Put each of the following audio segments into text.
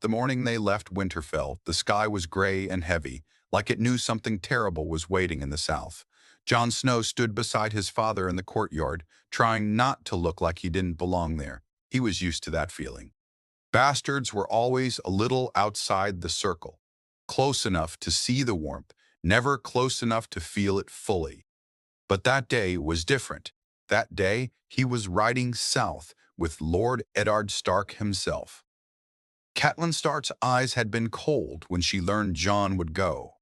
The morning they left Winterfell, the sky was gray and heavy, like it knew something terrible was waiting in the south. Jon Snow stood beside his father in the courtyard, trying not to look like he didn't belong there. He was used to that feeling. Bastards were always a little outside the circle, close enough to see the warmth, never close enough to feel it fully. But that day was different. That day, he was riding south with Lord Eddard Stark himself. Catelyn Stark's eyes had been cold when she learned Jon would go.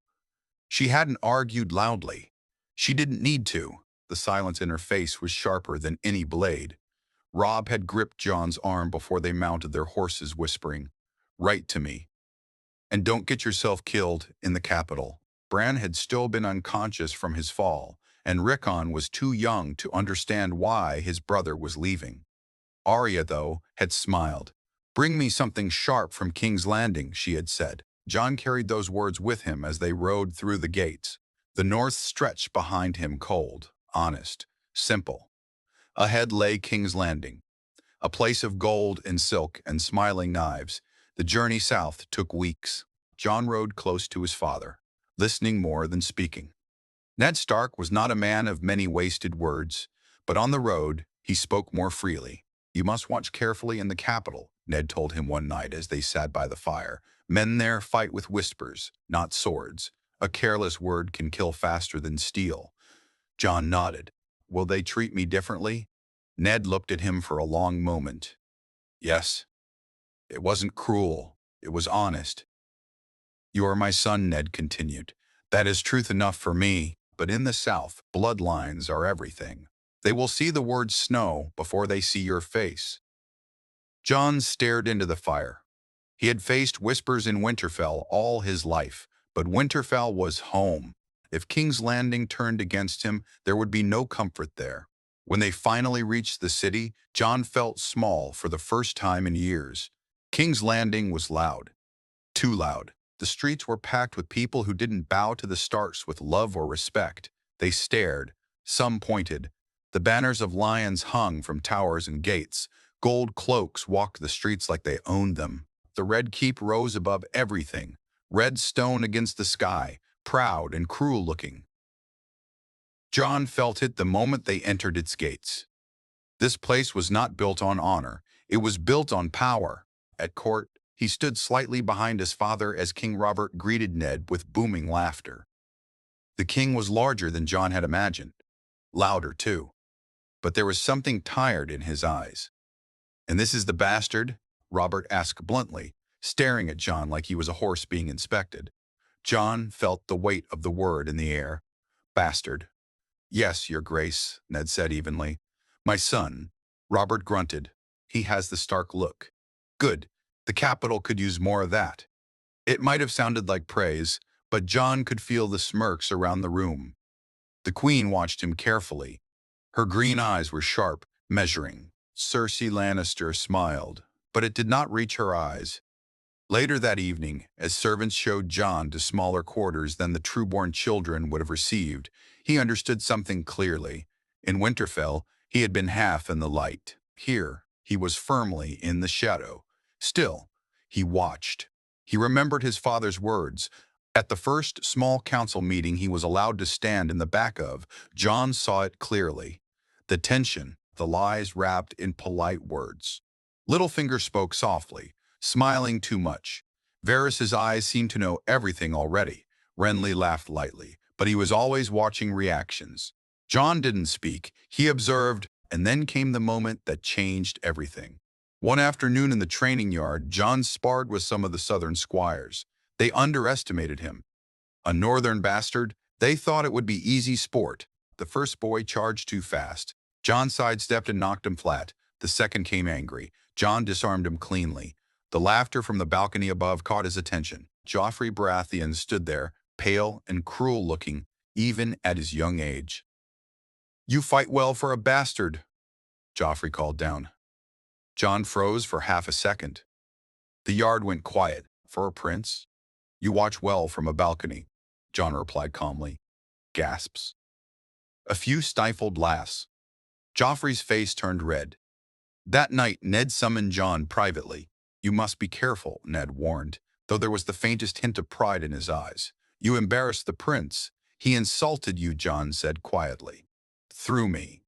She hadn't argued loudly. She didn't need to. The silence in her face was sharper than any blade. Robb had gripped Jon's arm before they mounted their horses, whispering, "Write to me. And don't get yourself killed in the capital." Bran had still been unconscious from his fall, and Rickon was too young to understand why his brother was leaving. Arya, though, had smiled. "Bring me something sharp from King's Landing," she had said. Jon carried those words with him as they rode through the gates. The north stretched behind him, cold, honest, simple. Ahead lay King's Landing, a place of gold and silk and smiling knives. The journey south took weeks. Jon rode close to his father, listening more than speaking. Ned Stark was not a man of many wasted words, but on the road he spoke more freely. "You must watch carefully in the capital," Ned told him one night as they sat by the fire. "Men there fight with whispers, not swords. A careless word can kill faster than steel." Jon nodded. "Will they treat me differently?" Ned looked at him for a long moment. "Yes. It wasn't cruel. It was honest." "You are my son," Ned continued. "That is truth enough for me, but in the South, bloodlines are everything. They will see the word Snow before they see your face." Jon stared into the fire. He had faced whispers in Winterfell all his life, but Winterfell was home. If King's Landing turned against him, there would be no comfort there. When they finally reached the city, Jon felt small for the first time in years. King's Landing was loud. Too loud. The streets were packed with people who didn't bow to the Starks with love or respect. They stared. Some pointed. The banners of lions hung from towers and gates. Gold cloaks walked the streets like they owned them. The Red Keep rose above everything, red stone against the sky, proud and cruel-looking. Jon felt it the moment they entered its gates. This place was not built on honor. It was built on power. At court, he stood slightly behind his father as King Robert greeted Ned with booming laughter. The king was larger than Jon had imagined. Louder, too. But there was something tired in his eyes. "And this is the bastard?" Robert asked bluntly, staring at Jon like he was a horse being inspected. Jon felt the weight of the word in the air. "Bastard." "Yes, your grace," Ned said evenly. "My son." Robert grunted. "He has the Stark look." "Good. The capital could use more of that." It might have sounded like praise, but Jon could feel the smirks around the room. The queen watched him carefully. Her green eyes were sharp, measuring. Cersei Lannister smiled, but it did not reach her eyes. Later that evening, as servants showed Jon to smaller quarters than the true-born children would have received, he understood something clearly. In Winterfell, he had been half in the light. Here, he was firmly in the shadow. Still, he watched. He remembered his father's words. At the first small council meeting he was allowed to stand in the back of, Jon saw it clearly. The tension, the lies wrapped in polite words. Littlefinger spoke softly, smiling too much. Varys's eyes seemed to know everything already. Renly laughed lightly, but he was always watching reactions. Jon didn't speak. He observed, and then came the moment that changed everything. One afternoon in the training yard, Jon sparred with some of the southern squires. They underestimated him. A northern bastard, they thought it would be easy sport. The first boy charged too fast. Jon sidestepped and knocked him flat. The second came angry. Jon disarmed him cleanly. The laughter from the balcony above caught his attention. Joffrey Baratheon stood there, pale and cruel-looking, even at his young age. "You fight well for a bastard," Joffrey called down. Jon froze for half a second. The yard went quiet. "For a prince? You watch well from a balcony," Jon replied calmly. Gasps. A few stifled laughs. Joffrey's face turned red. That night, Ned summoned Jon privately. You must be careful, Ned warned, though there was the faintest hint of pride in his eyes. You embarrassed the prince. He insulted you, Jon said quietly. Through me.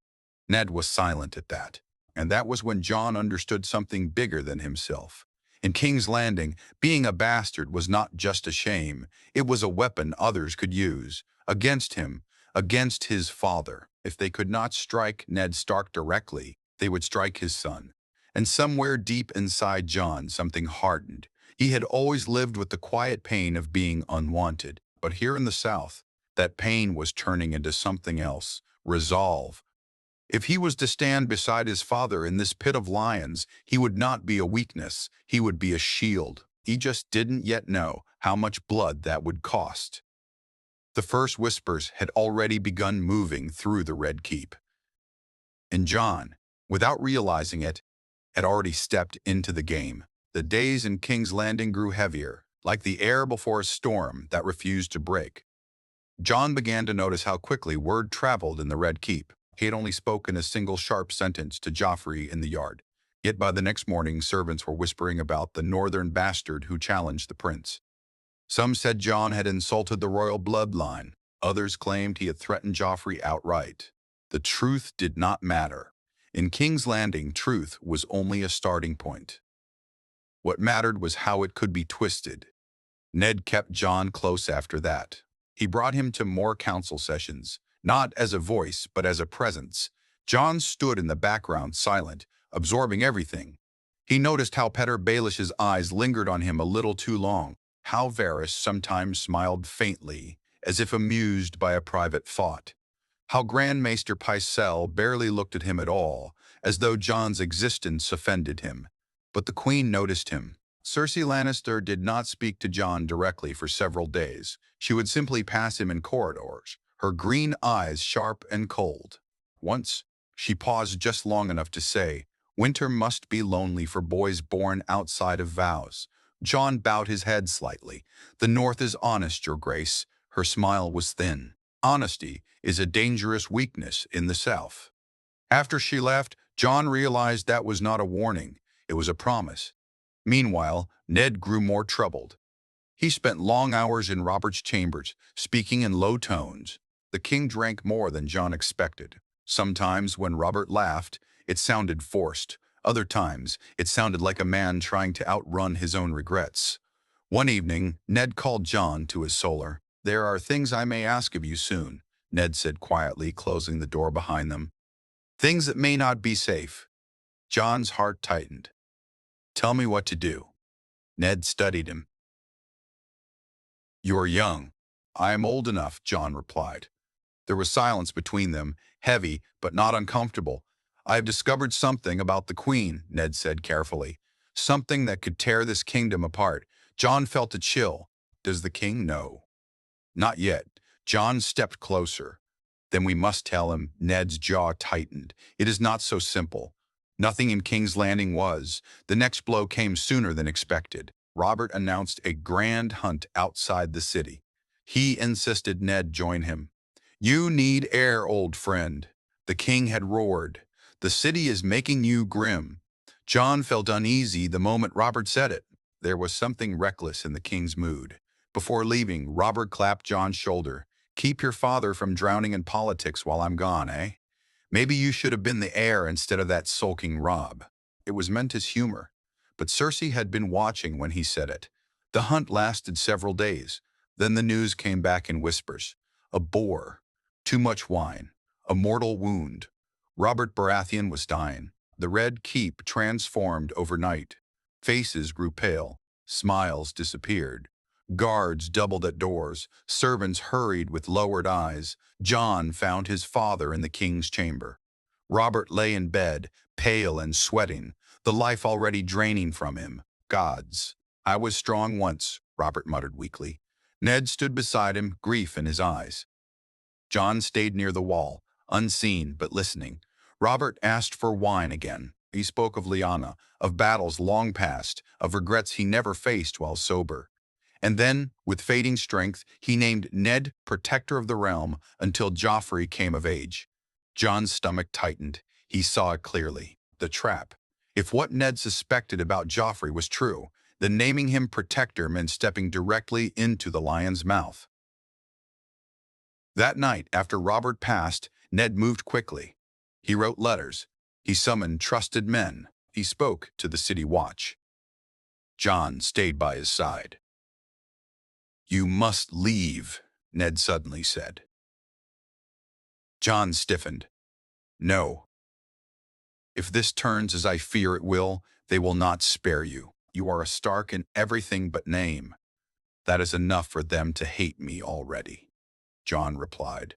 Ned was silent at that, and that was when Jon understood something bigger than himself. In King's Landing, being a bastard was not just a shame, it was a weapon others could use, against him, against his father. If they could not strike Ned Stark directly, they would strike his son. And somewhere deep inside Jon, something hardened. He had always lived with the quiet pain of being unwanted, but here in the South, that pain was turning into something else, resolve. If he was to stand beside his father in this pit of lions, he would not be a weakness, he would be a shield. He just didn't yet know how much blood that would cost. The first whispers had already begun moving through the Red Keep. And Jon, without realizing it, had already stepped into the game. The days in King's Landing grew heavier, like the air before a storm that refused to break. Jon began to notice how quickly word traveled in the Red Keep. He had only spoken a single sharp sentence to Joffrey in the yard. Yet by the next morning, servants were whispering about the northern bastard who challenged the prince. Some said Jon had insulted the royal bloodline. Others claimed he had threatened Joffrey outright. The truth did not matter. In King's Landing, truth was only a starting point. What mattered was how it could be twisted. Ned kept Jon close after that. He brought him to more council sessions, not as a voice, but as a presence. Jon stood in the background, silent, absorbing everything. He noticed how Petyr Baelish's eyes lingered on him a little too long, how Varys sometimes smiled faintly, as if amused by a private thought, how Grand Maester Pycelle barely looked at him at all, as though Jon's existence offended him. But the Queen noticed him. Cersei Lannister did not speak to Jon directly for several days. She would simply pass him in corridors, her green eyes sharp and cold. Once, she paused just long enough to say, "Winter must be lonely for boys born outside of vows." Jon bowed his head slightly. "The North is honest, Your Grace." Her smile was thin. Honesty is a dangerous weakness in the South. After she left, Jon realized that was not a warning. It was a promise. Meanwhile, Ned grew more troubled. He spent long hours in Robert's chambers, speaking in low tones. The king drank more than Jon expected. Sometimes, when Robert laughed, it sounded forced. Other times, it sounded like a man trying to outrun his own regrets. One evening, Ned called Jon to his solar. "There are things I may ask of you soon," Ned said quietly, closing the door behind them. "Things that may not be safe." Jon's heart tightened. "Tell me what to do." Ned studied him. "You're young." "I am old enough," Jon replied. There was silence between them, heavy but not uncomfortable. "I have discovered something about the Queen," Ned said carefully. "Something that could tear this kingdom apart." Jon felt a chill. "Does the king know?" "Not yet." Jon stepped closer. "Then we must tell him." Ned's jaw tightened. "It is not so simple." Nothing in King's Landing was. The next blow came sooner than expected. Robert announced a grand hunt outside the city. He insisted Ned join him. "You need air, old friend." The king had roared. "The city is making you grim." Jon felt uneasy the moment Robert said it. There was something reckless in the king's mood. Before leaving, Robert clapped Jon's shoulder. "Keep your father from drowning in politics while I'm gone, eh? Maybe you should have been the heir instead of that sulking Rob." It was meant as humor, but Cersei had been watching when he said it. The hunt lasted several days. Then the news came back in whispers. A boar, too much wine, a mortal wound. Robert Baratheon was dying. The Red Keep transformed overnight. Faces grew pale. Smiles disappeared. Guards doubled at doors. Servants hurried with lowered eyes. Jon found his father in the king's chamber. Robert lay in bed, pale and sweating, the life already draining from him. "Gods. I was strong once," Robert muttered weakly. Ned stood beside him, grief in his eyes. Jon stayed near the wall, unseen but listening. Robert asked for wine again. He spoke of Lyanna, of battles long past, of regrets he never faced while sober. And then, with fading strength, he named Ned Protector of the Realm until Joffrey came of age. Jon's stomach tightened. He saw it clearly. The trap. If what Ned suspected about Joffrey was true, then naming him protector meant stepping directly into the lion's mouth. That night, after Robert passed, Ned moved quickly. He wrote letters. He summoned trusted men. He spoke to the city watch. Jon stayed by his side. "You must leave," Ned suddenly said. Jon stiffened. "No. If this turns as I fear it will, they will not spare you. You are a Stark in everything but name. That is enough for them to hate me already," Jon replied.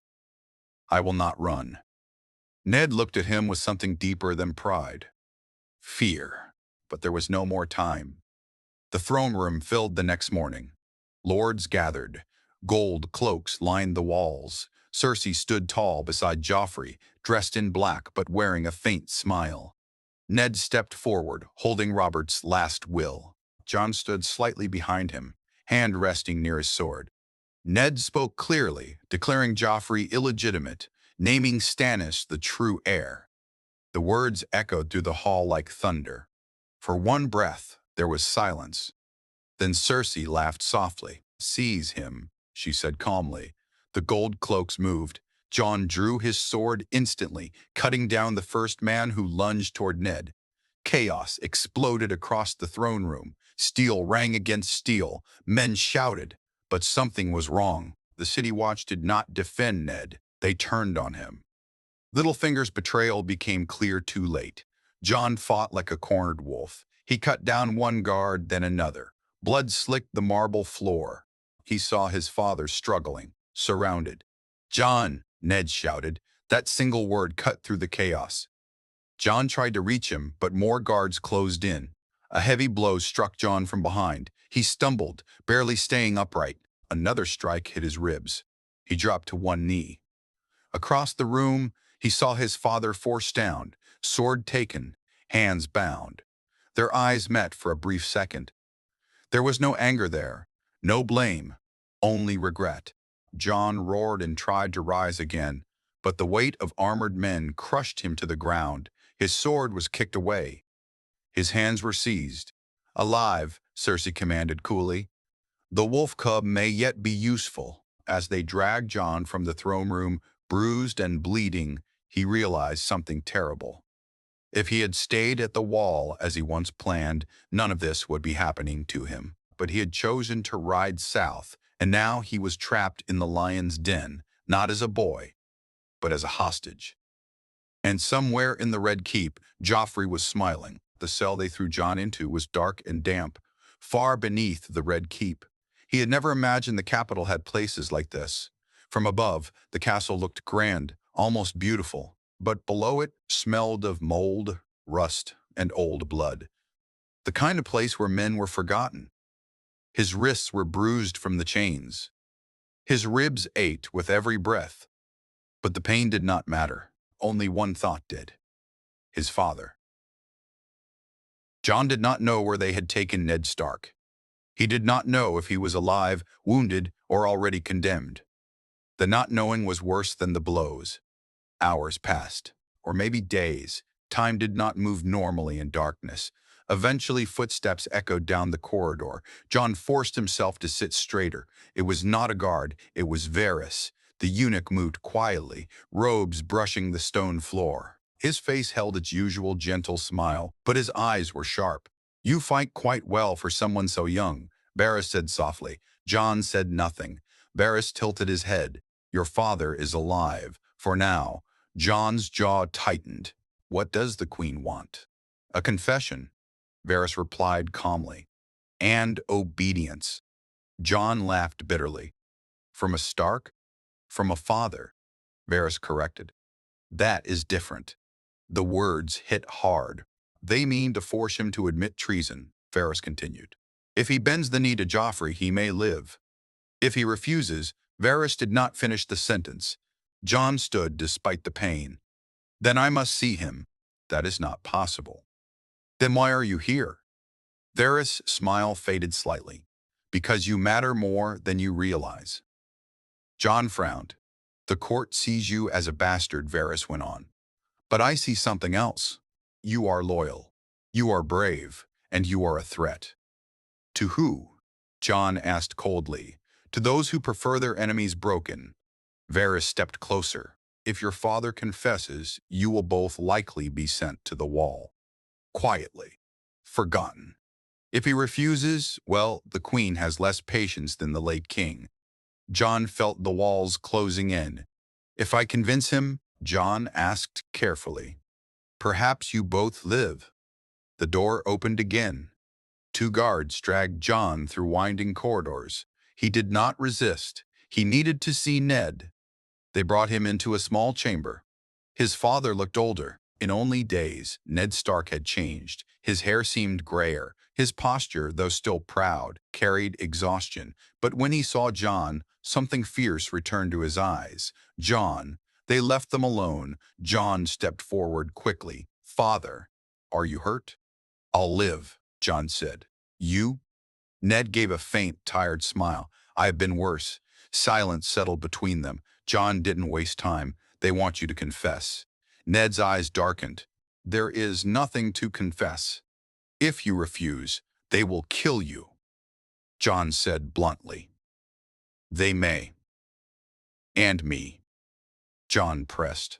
"I will not run." Ned looked at him with something deeper than pride. Fear. But there was no more time. The throne room filled the next morning. Lords gathered. Gold cloaks lined the walls. Cersei stood tall beside Joffrey, dressed in black but wearing a faint smile. Ned stepped forward, holding Robert's last will. Jon stood slightly behind him, hand resting near his sword. Ned spoke clearly, declaring Joffrey illegitimate, naming Stannis the true heir. The words echoed through the hall like thunder. For one breath, there was silence. Then Cersei laughed softly. "Seize him," she said calmly. The gold cloaks moved. Jon drew his sword instantly, cutting down the first man who lunged toward Ned. Chaos exploded across the throne room. Steel rang against steel. Men shouted. But something was wrong. The city watch did not defend Ned. They turned on him. Littlefinger's betrayal became clear too late. Jon fought like a cornered wolf. He cut down one guard, then another. Blood slicked the marble floor. He saw his father struggling, surrounded. "Jon," Ned shouted. That single word cut through the chaos. Jon tried to reach him, but more guards closed in. A heavy blow struck Jon from behind. He stumbled, barely staying upright. Another strike hit his ribs. He dropped to one knee. Across the room, he saw his father forced down, sword taken, hands bound. Their eyes met for a brief second. There was no anger there, no blame, only regret. Jon roared and tried to rise again, but the weight of armored men crushed him to the ground. His sword was kicked away. His hands were seized. "Alive," Cersei commanded coolly. "The wolf cub may yet be useful." As they dragged Jon from the throne room, bruised and bleeding, he realized something terrible. If he had stayed at the wall as he once planned, none of this would be happening to him. But he had chosen to ride south, and now he was trapped in the lion's den, not as a boy, but as a hostage. And somewhere in the Red Keep, Joffrey was smiling. The cell they threw Jon into was dark and damp, far beneath the Red Keep. He had never imagined the capital had places like this. From above, the castle looked grand, almost beautiful, but below it smelled of mold, rust, and old blood. The kind of place where men were forgotten. His wrists were bruised from the chains. His ribs ached with every breath. But the pain did not matter. Only one thought did. His father. Jon did not know where they had taken Ned Stark. He did not know if he was alive, wounded, or already condemned. The not knowing was worse than the blows. Hours passed, or maybe days. Time did not move normally in darkness. Eventually, footsteps echoed down the corridor. Jon forced himself to sit straighter. It was not a guard, it was Varys. The eunuch moved quietly, robes brushing the stone floor. His face held its usual gentle smile, but his eyes were sharp. "You fight quite well for someone so young," Varys said softly. Jon said nothing. Varys tilted his head. "Your father is alive. For now." Jon's jaw tightened. "What does the queen want?" "A confession," Varys replied calmly. "And obedience." Jon laughed bitterly. "From a Stark?" "From a father," Varys corrected. "That is different." The words hit hard. "They mean to force him to admit treason," Varys continued. "If he bends the knee to Joffrey, he may live. If he refuses," Varys did not finish the sentence. Jon stood despite the pain. "Then I must see him." "That is not possible." "Then why are you here?" Varys' smile faded slightly. "Because you matter more than you realize." Jon frowned. "The court sees you as a bastard," Varys went on. "But I see something else. You are loyal. You are brave, and you are a threat. To who? Jon asked coldly. To those who prefer their enemies broken. Varys stepped closer. If your father confesses, you will both likely be sent to the wall. Quietly. Forgotten. If he refuses, well, the queen has less patience than the late king. Jon felt the walls closing in. If I convince him, Jon asked carefully, perhaps you both live. The door opened again. Two guards dragged Jon through winding corridors. He did not resist. He needed to see Ned. They brought him into a small chamber. His father looked older. In only days, Ned Stark had changed. His hair seemed grayer. His posture, though still proud, carried exhaustion. But when he saw Jon, something fierce returned to his eyes. Jon. They left them alone. Jon stepped forward quickly. Father, are you hurt? I'll live, Jon said. You? Ned gave a faint, tired smile. I have been worse. Silence settled between them. Jon didn't waste time. They want you to confess. Ned's eyes darkened. There is nothing to confess. If you refuse, they will kill you, Jon said bluntly. They may. And me, Jon pressed.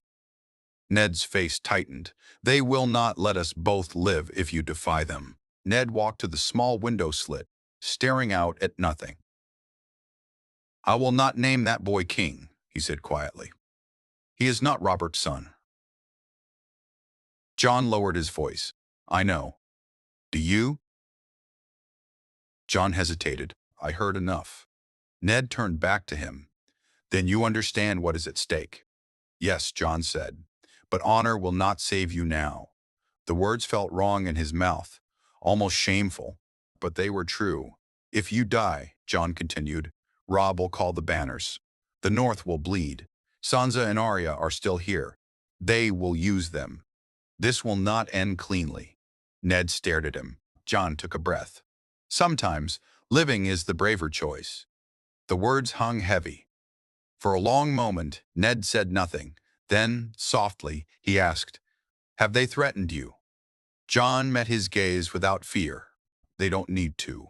Ned's face tightened. They will not let us both live if you defy them. Ned walked to the small window slit, staring out at nothing. I will not name that boy king, he said quietly. He is not Robert's son. Jon lowered his voice. I know. Do you? Jon hesitated. I heard enough. Ned turned back to him. Then you understand what is at stake. Yes, Jon said, but honor will not save you now. The words felt wrong in his mouth, almost shameful, but they were true. If you die, Jon continued, Robb will call the banners. The North will bleed. Sansa and Arya are still here. They will use them. This will not end cleanly. Ned stared at him. Jon took a breath. Sometimes, living is the braver choice. The words hung heavy. For a long moment, Ned said nothing. Then, softly, he asked, have they threatened you? Jon met his gaze without fear. They don't need to.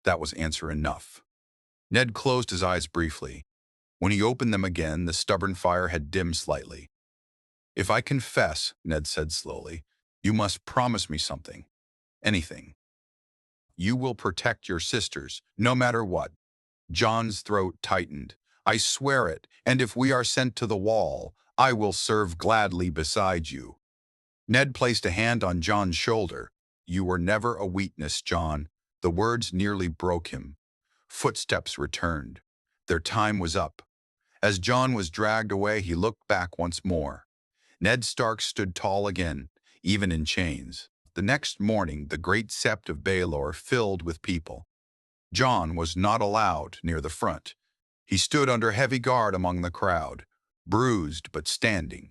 That was answer enough. Ned closed his eyes briefly. When he opened them again, the stubborn fire had dimmed slightly. If I confess, Ned said slowly, you must promise me something. Anything. You will protect your sisters, no matter what. Jon's throat tightened. I swear it, and if we are sent to the wall, I will serve gladly beside you. Ned placed a hand on Jon's shoulder. You were never a weakness, Jon. The words nearly broke him. Footsteps returned. Their time was up. As Jon was dragged away, he looked back once more. Ned Stark stood tall again, even in chains. The next morning, the great sept of Baelor filled with people. Jon was not allowed near the front. He stood under heavy guard among the crowd, bruised but standing.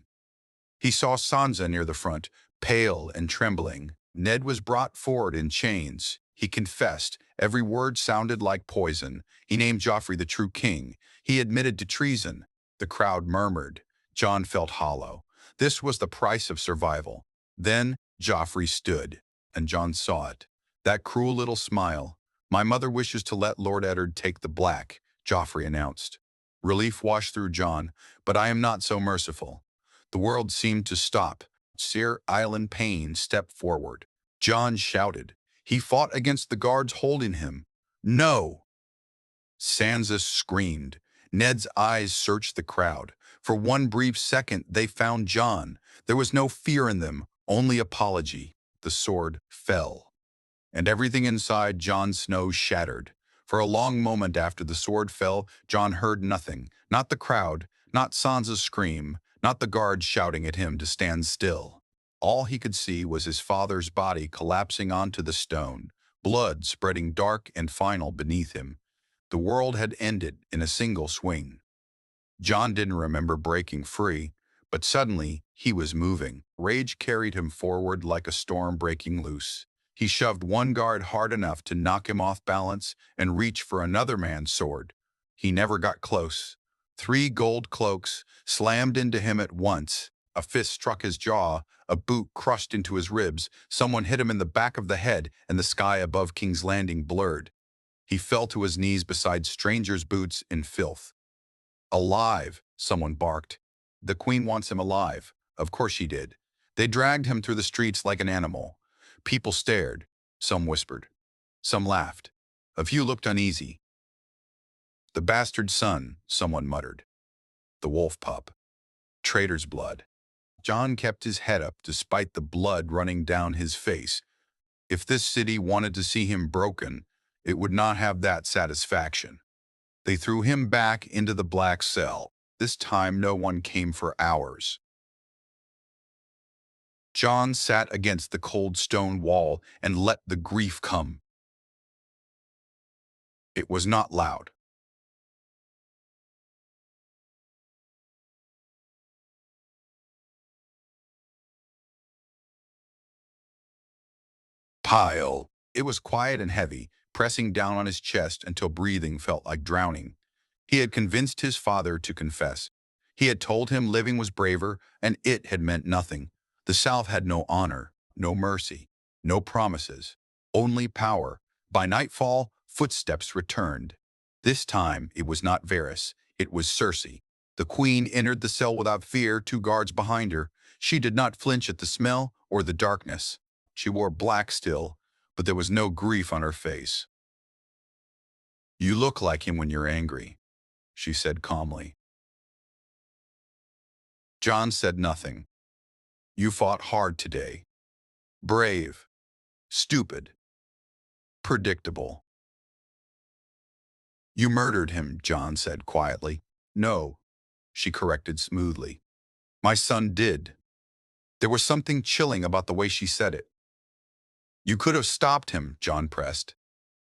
He saw Sansa near the front, pale and trembling. Ned was brought forward in chains. He confessed. Every word sounded like poison. He named Joffrey the true king. He admitted to treason. The crowd murmured. Jon felt hollow. This was the price of survival. Then Joffrey stood, and Jon saw it. That cruel little smile. My mother wishes to let Lord Eddard take the black, Joffrey announced. Relief washed through Jon, but I am not so merciful. The world seemed to stop. Sir Island Payne stepped forward. Jon shouted. He fought against the guards holding him. No! Sansa screamed. Ned's eyes searched the crowd. For one brief second, they found Jon. There was no fear in them, only apology. The sword fell. And everything inside Jon Snow shattered. For a long moment after the sword fell, Jon heard nothing. Not the crowd, not Sansa's scream, not the guards shouting at him to stand still. All he could see was his father's body collapsing onto the stone, blood spreading dark and final beneath him. The world had ended in a single swing. Jon didn't remember breaking free, but suddenly he was moving. Rage carried him forward like a storm breaking loose. He shoved one guard hard enough to knock him off balance and reach for another man's sword. He never got close. 3 gold cloaks slammed into him at once. A fist struck his jaw, a boot crushed into his ribs, someone hit him in the back of the head, and the sky above King's Landing blurred. He fell to his knees beside strangers' boots in filth. Alive, someone barked. The queen wants him alive. Of course she did. They dragged him through the streets like an animal. People stared. Some whispered. Some laughed. A few looked uneasy. The bastard son, someone muttered. The wolf pup. Traitor's blood. Jon kept his head up despite the blood running down his face. If this city wanted to see him broken, it would not have that satisfaction. They threw him back into the black cell. This time no one came for hours. Jon sat against the cold stone wall and let the grief come. It was not loud. Pile. It was quiet and heavy, pressing down on his chest until breathing felt like drowning. He had convinced his father to confess. He had told him living was braver, and it had meant nothing. The South had no honor, no mercy, no promises, only power. By nightfall, footsteps returned. This time, it was not Varys, it was Cersei. The queen entered the cell without fear, two guards behind her. She did not flinch at the smell or the darkness. She wore black still, but there was no grief on her face. "You look like him when you're angry," she said calmly. Jon said nothing. "You fought hard today. Brave. Stupid. Predictable." "You murdered him," Jon said quietly. "No," she corrected smoothly. "My son did." There was something chilling about the way she said it. "You could have stopped him," Jon pressed.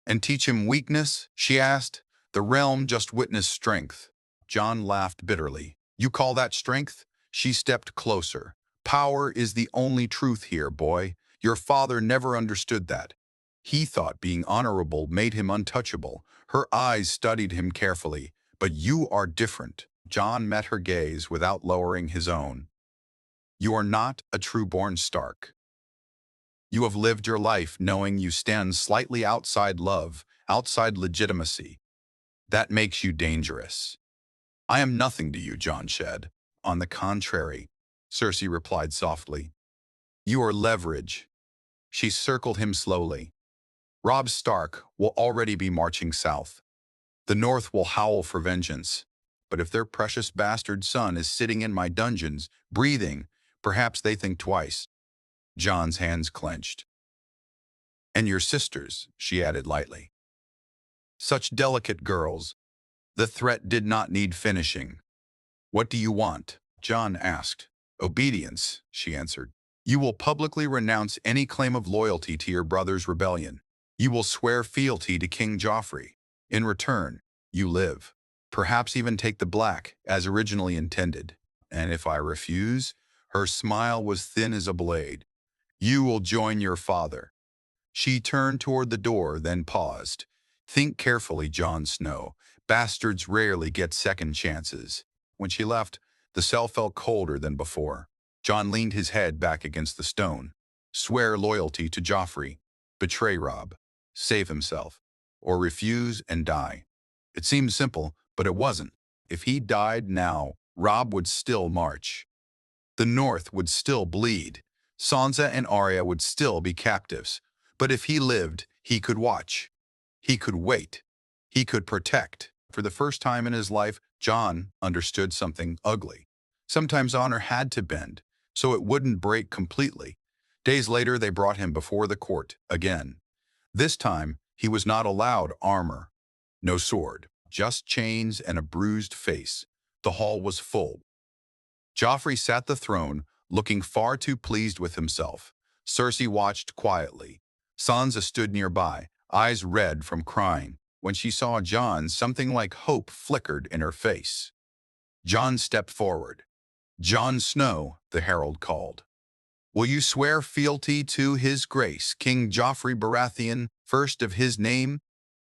"And teach him weakness?" she asked. "The realm just witnessed strength." Jon laughed bitterly. "You call that strength?" She stepped closer. "Power is the only truth here, boy. Your father never understood that. He thought being honorable made him untouchable." Her eyes studied him carefully. "But you are different." Jon met her gaze without lowering his own. "You are not a true-born Stark. You have lived your life knowing you stand slightly outside love, outside legitimacy. That makes you dangerous." "I am nothing to you," Jon said. "On the contrary," Cersei replied softly. "You are leverage." She circled him slowly. "Robb Stark will already be marching south. The North will howl for vengeance. But if their precious bastard son is sitting in my dungeons, breathing, perhaps they think twice." Jon's hands clenched. "And your sisters," she added lightly. "Such delicate girls. The threat did not need finishing." "What do you want?" Jon asked. "Obedience," she answered. "You will publicly renounce any claim of loyalty to your brother's rebellion. You will swear fealty to King Joffrey. In return, you live. Perhaps even take the black, as originally intended. And if I refuse," her smile was thin as a blade, "you will join your father." She turned toward the door, then paused. "Think carefully, Jon Snow. Bastards rarely get second chances." When she left, the cell felt colder than before. Jon leaned his head back against the stone. Swear loyalty to Joffrey. Betray Robb. Save himself. Or refuse and die. It seemed simple, but it wasn't. If he died now, Robb would still march. The North would still bleed. Sansa and Arya would still be captives. But if he lived, he could watch. He could wait. He could protect. For the first time in his life, Jon understood something ugly. Sometimes honor had to bend, so it wouldn't break completely. Days later, they brought him before the court again. This time, he was not allowed armor. No sword, just chains and a bruised face. The hall was full. Joffrey sat the throne, looking far too pleased with himself. Cersei watched quietly. Sansa stood nearby, eyes red from crying. When she saw Jon, something like hope flickered in her face. Jon stepped forward. "Jon Snow," the herald called. "Will you swear fealty to his grace, King Joffrey Baratheon, first of his name?"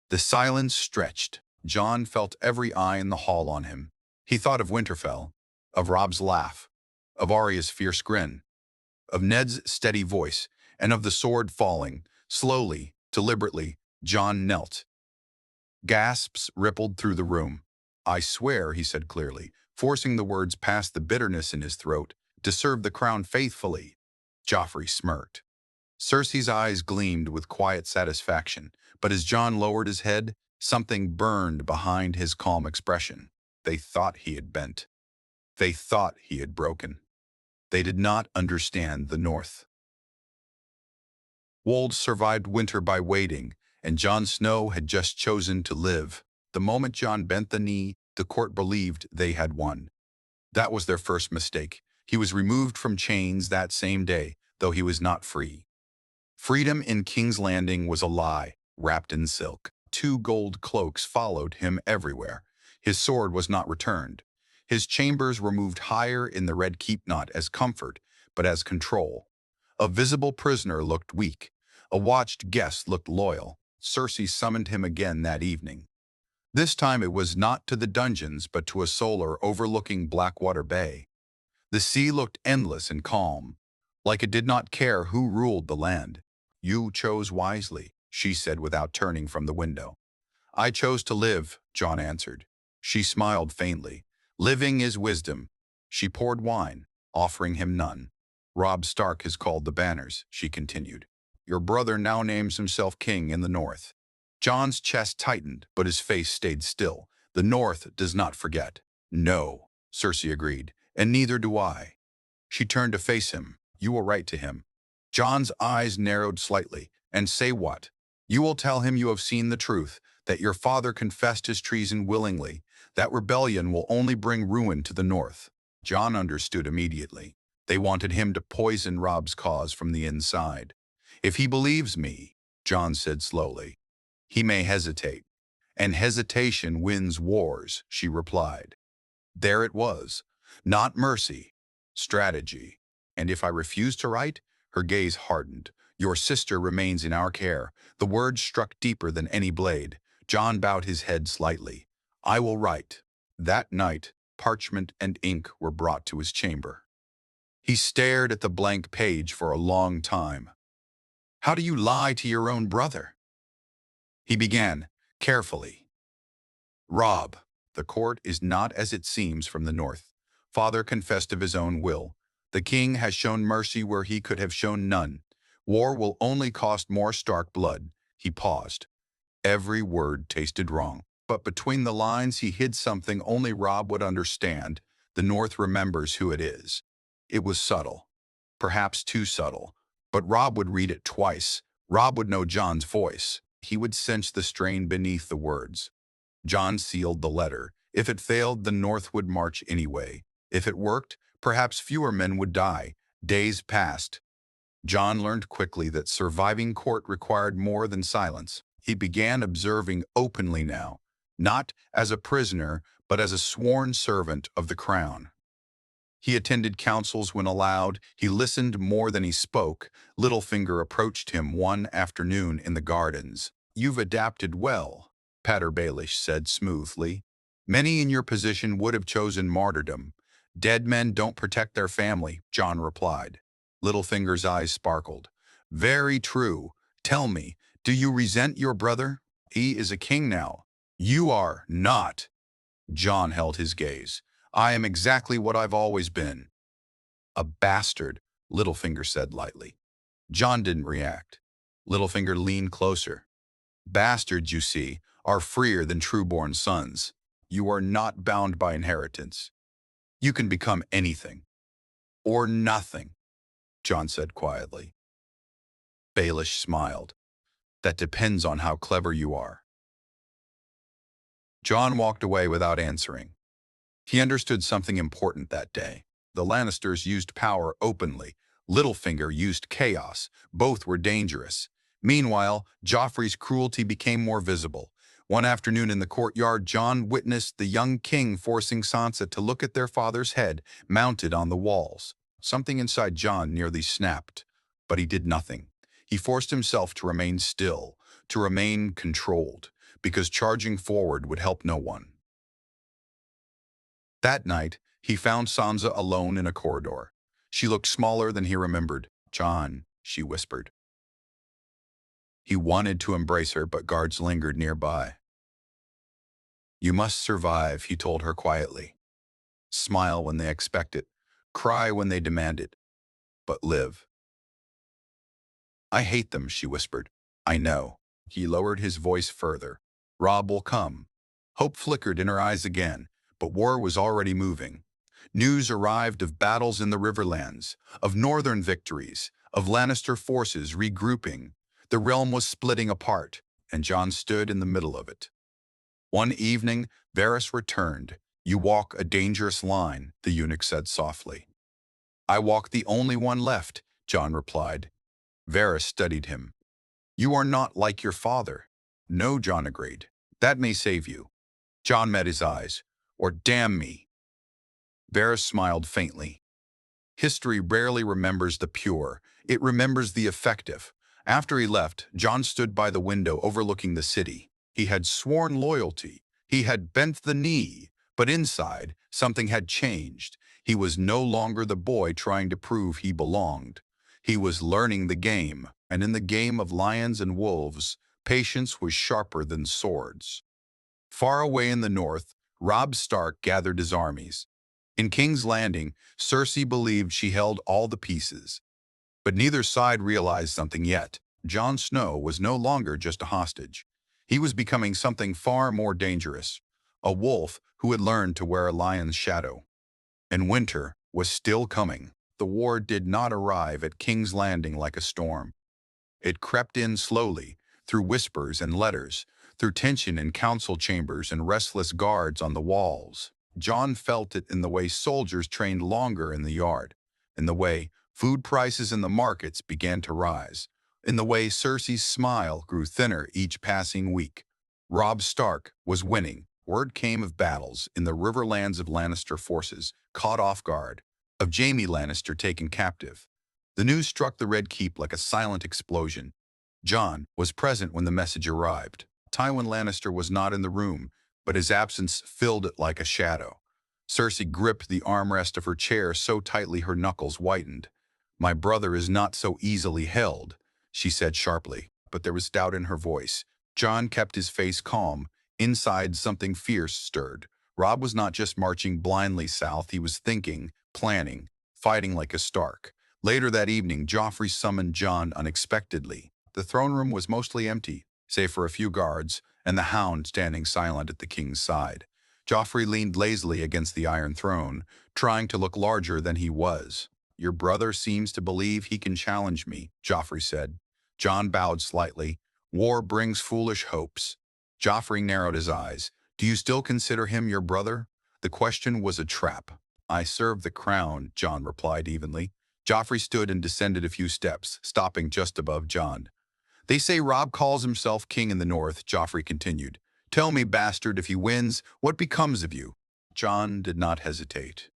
The silence stretched. Jon felt every eye in the hall on him. He thought of Winterfell, of Robb's laugh, of Arya's fierce grin, of Ned's steady voice, and of the sword falling. Slowly, deliberately, Jon knelt. Gasps rippled through the room. "I swear," he said clearly, forcing the words past the bitterness in his throat, "to serve the crown faithfully." Joffrey smirked. Cersei's eyes gleamed with quiet satisfaction, but as Jon lowered his head, something burned behind his calm expression. They thought he had bent. They thought he had broken. They did not understand the North. Wolves survived winter by waiting, and Jon Snow had just chosen to live. The moment Jon bent the knee, the court believed they had won. That was their first mistake. He was removed from chains that same day, though he was not free. Freedom in King's Landing was a lie, wrapped in silk. 2 gold cloaks followed him everywhere. His sword was not returned. His chambers were moved higher in the Red Keep, not as comfort, but as control. A visible prisoner looked weak. A watched guest looked loyal. Cersei summoned him again that evening. This time it was not to the dungeons, but to a solar overlooking Blackwater Bay. The sea looked endless and calm, like it did not care who ruled the land. "You chose wisely," she said without turning from the window. "I chose to live," Jon answered. She smiled faintly. "Living is wisdom." She poured wine, offering him none. "Robb Stark has called the banners," she continued. "Your brother now names himself king in the North." Jon's chest tightened, but his face stayed still. "The North does not forget." "No," Cersei agreed, "and neither do I." She turned to face him. "You will write to him." Jon's eyes narrowed slightly. "And say what?" "You will tell him you have seen the truth, that your father confessed his treason willingly. That rebellion will only bring ruin to the North." Jon understood immediately. They wanted him to poison Robb's cause from the inside. "If he believes me," Jon said slowly, "he may hesitate. And hesitation wins wars," she replied. There it was. Not mercy, strategy. "And if I refuse to write?" Her gaze hardened. "Your sister remains in our care." The words struck deeper than any blade. Jon bowed his head slightly. "I will write." That night, parchment and ink were brought to his chamber. He stared at the blank page for a long time. "How do you lie to your own brother?" He began, carefully. "Robb, the court is not as it seems from the North. Father confessed of his own will. The king has shown mercy where he could have shown none. War will only cost more Stark blood." He paused. Every word tasted wrong. But between the lines he hid something only Robb would understand. The North remembers who it is. It was subtle. Perhaps too subtle. But Robb would read it twice. Robb would know Jon's voice. He would sense the strain beneath the words. Jon sealed the letter. If it failed, the North would march anyway. If it worked, perhaps fewer men would die. Days passed. Jon learned quickly that surviving court required more than silence. He began observing openly now, not as a prisoner, but as a sworn servant of the crown. He attended councils when allowed. He listened more than he spoke. Littlefinger approached him one afternoon in the gardens. "You've adapted well," Pater Baelish said smoothly. "Many in your position would have chosen martyrdom." "Dead men don't protect their family," Jon replied. Littlefinger's eyes sparkled. "Very true. Tell me, do you resent your brother? He is a king now." "You are not." Jon held his gaze. "I am exactly what I've always been." "A bastard," Littlefinger said lightly. Jon didn't react. Littlefinger leaned closer. "Bastards, you see, are freer than true-born sons. You are not bound by inheritance. You can become anything. Or nothing," Jon said quietly. Baelish smiled. "That depends on how clever you are." Jon walked away without answering. He understood something important that day. The Lannisters used power openly. Littlefinger used chaos. Both were dangerous. Meanwhile, Joffrey's cruelty became more visible. One afternoon in the courtyard, Jon witnessed the young king forcing Sansa to look at their father's head mounted on the walls. Something inside Jon nearly snapped, but he did nothing. He forced himself to remain still, to remain controlled, because charging forward would help no one. That night, He found Sansa alone in a corridor. She looked smaller than he remembered. "Jon," she whispered. He wanted to embrace her, but guards lingered nearby. "You must survive," he told her quietly. "Smile when they expect it. Cry when they demand it. But live." "I hate them," she whispered. "I know." He lowered his voice further. "Robb will come." Hope flickered in her eyes again, but war was already moving. News arrived of battles in the Riverlands, of northern victories, of Lannister forces regrouping. The realm was splitting apart, and Jon stood in the middle of it. One evening, Varys returned. "You walk a dangerous line," the eunuch said softly. "I walk the only one left," Jon replied. Varys studied him. "You are not like your father." "No," Jon agreed. "That may save you." Jon met his eyes. "Or damn me." Varys smiled faintly. History rarely remembers the pure. It remembers the effective. After he left, Jon stood by the window overlooking the city. He had sworn loyalty. He had bent the knee. But inside, something had changed. He was no longer the boy trying to prove he belonged. He was learning the game, and in the game of lions and wolves, patience was sharper than swords. Far away in the north, Robb Stark gathered his armies. In King's Landing, Cersei believed she held all the pieces. But neither side realized something yet. Jon Snow was no longer just a hostage. He was becoming something far more dangerous, a wolf who had learned to wear a lion's shadow. And winter was still coming. The war did not arrive at King's Landing like a storm. It crept in slowly, through whispers and letters, through tension in council chambers and restless guards on the walls. Jon felt it in the way soldiers trained longer in the yard, in the way food prices in the markets began to rise, in the way Cersei's smile grew thinner each passing week. Robb Stark was winning. Word came of battles in the Riverlands of Lannister forces, caught off guard, of Jaime Lannister taken captive. The news struck the Red Keep like a silent explosion. Jon was present when the message arrived. Tywin Lannister was not in the room, but his absence filled it like a shadow. Cersei gripped the armrest of her chair so tightly her knuckles whitened. "My brother is not so easily held," she said sharply, but there was doubt in her voice. Jon kept his face calm. Inside, something fierce stirred. Robb was not just marching blindly south, he was thinking, planning, fighting like a Stark. Later that evening, Joffrey summoned Jon unexpectedly. The throne room was mostly empty, save for a few guards, and the Hound standing silent at the king's side. Joffrey leaned lazily against the Iron Throne, trying to look larger than he was. "Your brother seems to believe he can challenge me," Joffrey said. Jon bowed slightly. "War brings foolish hopes." Joffrey narrowed his eyes. "Do you still consider him your brother?" The question was a trap. "I serve the crown," Jon replied evenly. Joffrey stood and descended a few steps, stopping just above Jon. "They say Robb calls himself king in the north," Joffrey continued. "Tell me, bastard, if he wins, what becomes of you?" Jon did not hesitate.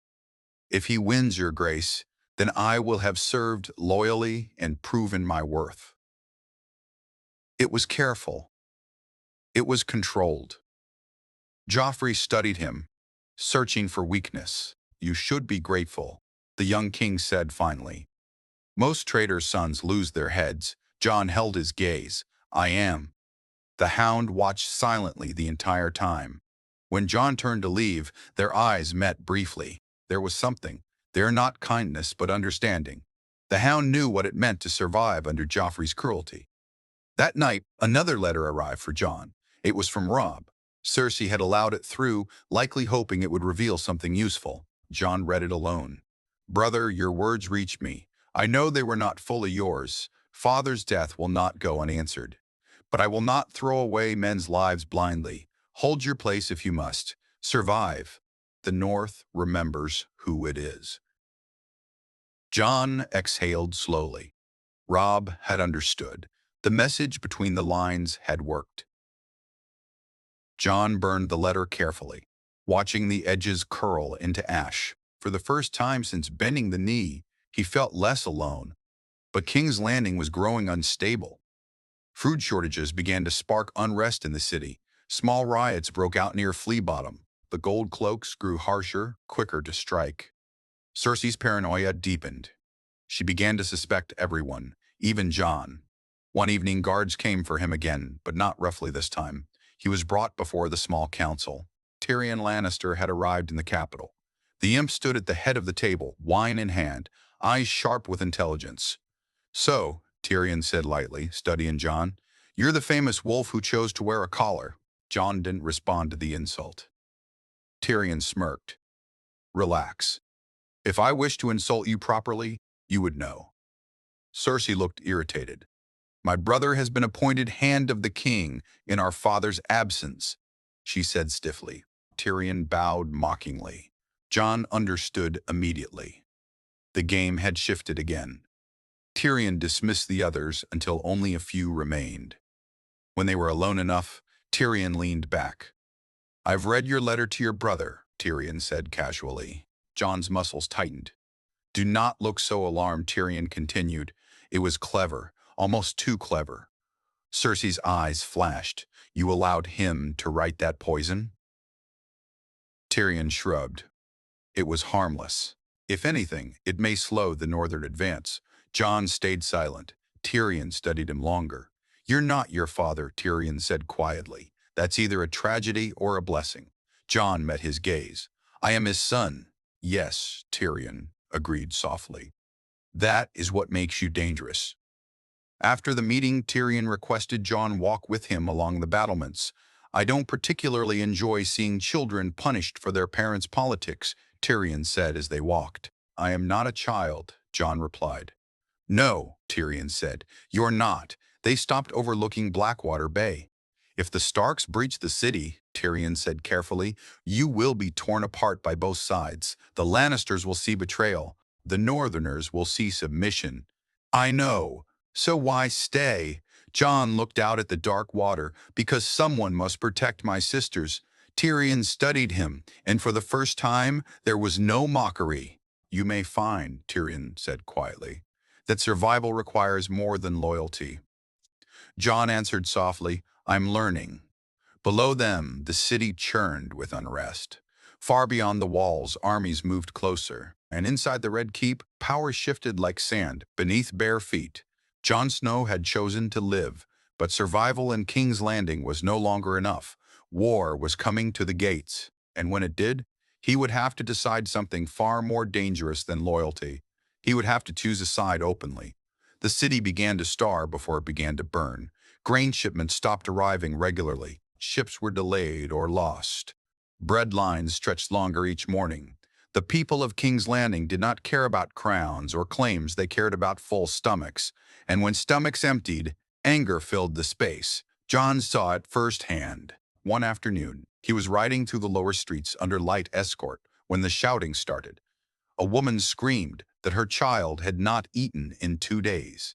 "If he wins, your grace, then I will have served loyally and proven my worth." It was careful. It was controlled. Joffrey studied him, searching for weakness. "You should be grateful," the young king said finally. "Most traitors' sons lose their heads." Jon held his gaze. "I am." The Hound watched silently the entire time. When Jon turned to leave, their eyes met briefly. There was something, there not kindness but understanding. The Hound knew what it meant to survive under Joffrey's cruelty. That night, another letter arrived for Jon. It was from Robb. Cersei had allowed it through, likely hoping it would reveal something useful. Jon read it alone. "Brother, your words reached me. I know they were not fully yours. Father's death will not go unanswered. But I will not throw away men's lives blindly. Hold your place if you must. Survive. The North remembers who it is." Jon exhaled slowly. Robb had understood. The message between the lines had worked. Jon burned the letter carefully, watching the edges curl into ash. For the first time since bending the knee, he felt less alone. But King's Landing was growing unstable. Food shortages began to spark unrest in the city. Small riots broke out near Flea Bottom. The gold cloaks grew harsher, quicker to strike. Cersei's paranoia deepened. She began to suspect everyone, even Jon. One evening, guards came for him again, but not roughly this time. He was brought before the small council. Tyrion Lannister had arrived in the capital. The imp stood at the head of the table, wine in hand, eyes sharp with intelligence. "So," Tyrion said lightly, studying Jon, "you're the famous wolf who chose to wear a collar." Jon didn't respond to the insult. Tyrion smirked. "Relax. If I wished to insult you properly, you would know." Cersei looked irritated. "My brother has been appointed Hand of the King in our father's absence," she said stiffly. Tyrion bowed mockingly. Jon understood immediately. The game had shifted again. Tyrion dismissed the others until only a few remained. When they were alone enough, Tyrion leaned back. "I've read your letter to your brother," Tyrion said casually. Jon's muscles tightened. "Do not look so alarmed," Tyrion continued. "It was clever, almost too clever." Cersei's eyes flashed. "You allowed him to write that poison?" Tyrion shrugged. "It was harmless. If anything, it may slow the northern advance." Jon stayed silent. Tyrion studied him longer. "You're not your father," Tyrion said quietly. "That's either a tragedy or a blessing." Jon met his gaze. "I am his son." "Yes," Tyrion agreed softly. "That is what makes you dangerous." After the meeting, Tyrion requested Jon walk with him along the battlements. "I don't particularly enjoy seeing children punished for their parents' politics," Tyrion said as they walked. "I am not a child," Jon replied. "No," Tyrion said, "you're not. They stopped overlooking Blackwater Bay." "If the Starks breach the city," Tyrion said carefully, "you will be torn apart by both sides. The Lannisters will see betrayal. The Northerners will see submission." "I know. So why stay?" Jon looked out at the dark water. "Because someone must protect my sisters." Tyrion studied him, and for the first time, there was no mockery. "You may find," Tyrion said quietly, "that survival requires more than loyalty." Jon answered softly, "I'm learning." Below them, the city churned with unrest. Far beyond the walls, armies moved closer, and inside the Red Keep, power shifted like sand beneath bare feet. Jon Snow had chosen to live, but survival in King's Landing was no longer enough. War was coming to the gates, and when it did, he would have to decide something far more dangerous than loyalty. He would have to choose a side openly. The city began to starve before it began to burn. Grain shipments stopped arriving regularly. Ships were delayed or lost. Bread lines stretched longer each morning. The people of King's Landing did not care about crowns or claims, they cared about full stomachs. And when stomachs emptied, anger filled the space. Jon saw it firsthand. One afternoon, he was riding through the lower streets under light escort when the shouting started. A woman screamed that her child had not eaten in 2 days.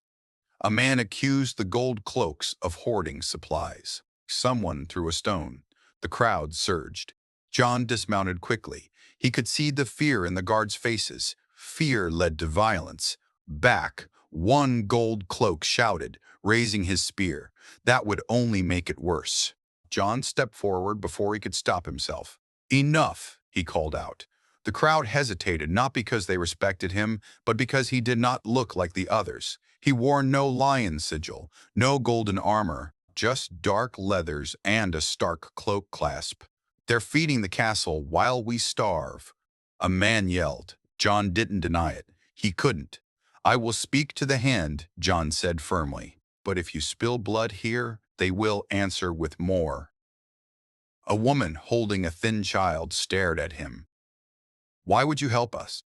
A man accused the gold cloaks of hoarding supplies. Someone threw a stone. The crowd surged. Jon dismounted quickly. He could see the fear in the guards' faces. Fear led to violence. "Back!" One gold cloak shouted, raising his spear. "That would only make it worse." Jon stepped forward before he could stop himself. "Enough!" he called out. The crowd hesitated, not because they respected him, but because he did not look like the others. He wore no lion sigil, no golden armor, just dark leathers and a Stark cloak clasp. "They're feeding the castle while we starve." A man yelled. Jon didn't deny it. He couldn't. "I will speak to the Hand," Jon said firmly. "But if you spill blood here, they will answer with more." A woman holding a thin child stared at him. "Why would you help us?"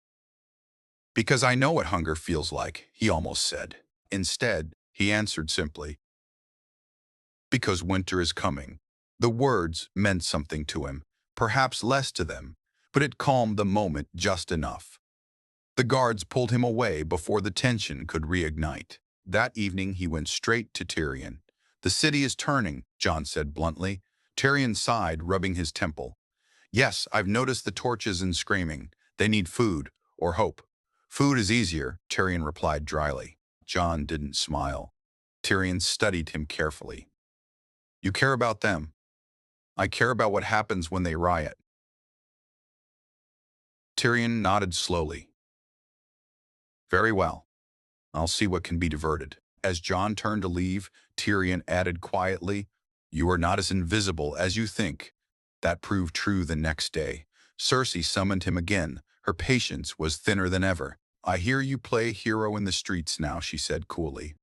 "Because I know what hunger feels like," he almost said. Instead, he answered simply, "Because winter is coming." The words meant something to him, perhaps less to them, but it calmed the moment just enough. The guards pulled him away before the tension could reignite. That evening, he went straight to Tyrion. "The city is turning," Jon said bluntly. Tyrion sighed, rubbing his temple. "Yes, I've noticed the torches and screaming. They need food, or hope." "Food is easier," Tyrion replied dryly. Jon didn't smile. Tyrion studied him carefully. "You care about them. I care about what happens when they riot." Tyrion nodded slowly. Very well. I'll see what can be diverted. As Jon turned to leave, Tyrion added quietly, "You are not as invisible as you think." That proved true the next day. Cersei summoned him again. Her patience was thinner than ever. "I hear you play hero in the streets now," she said coolly.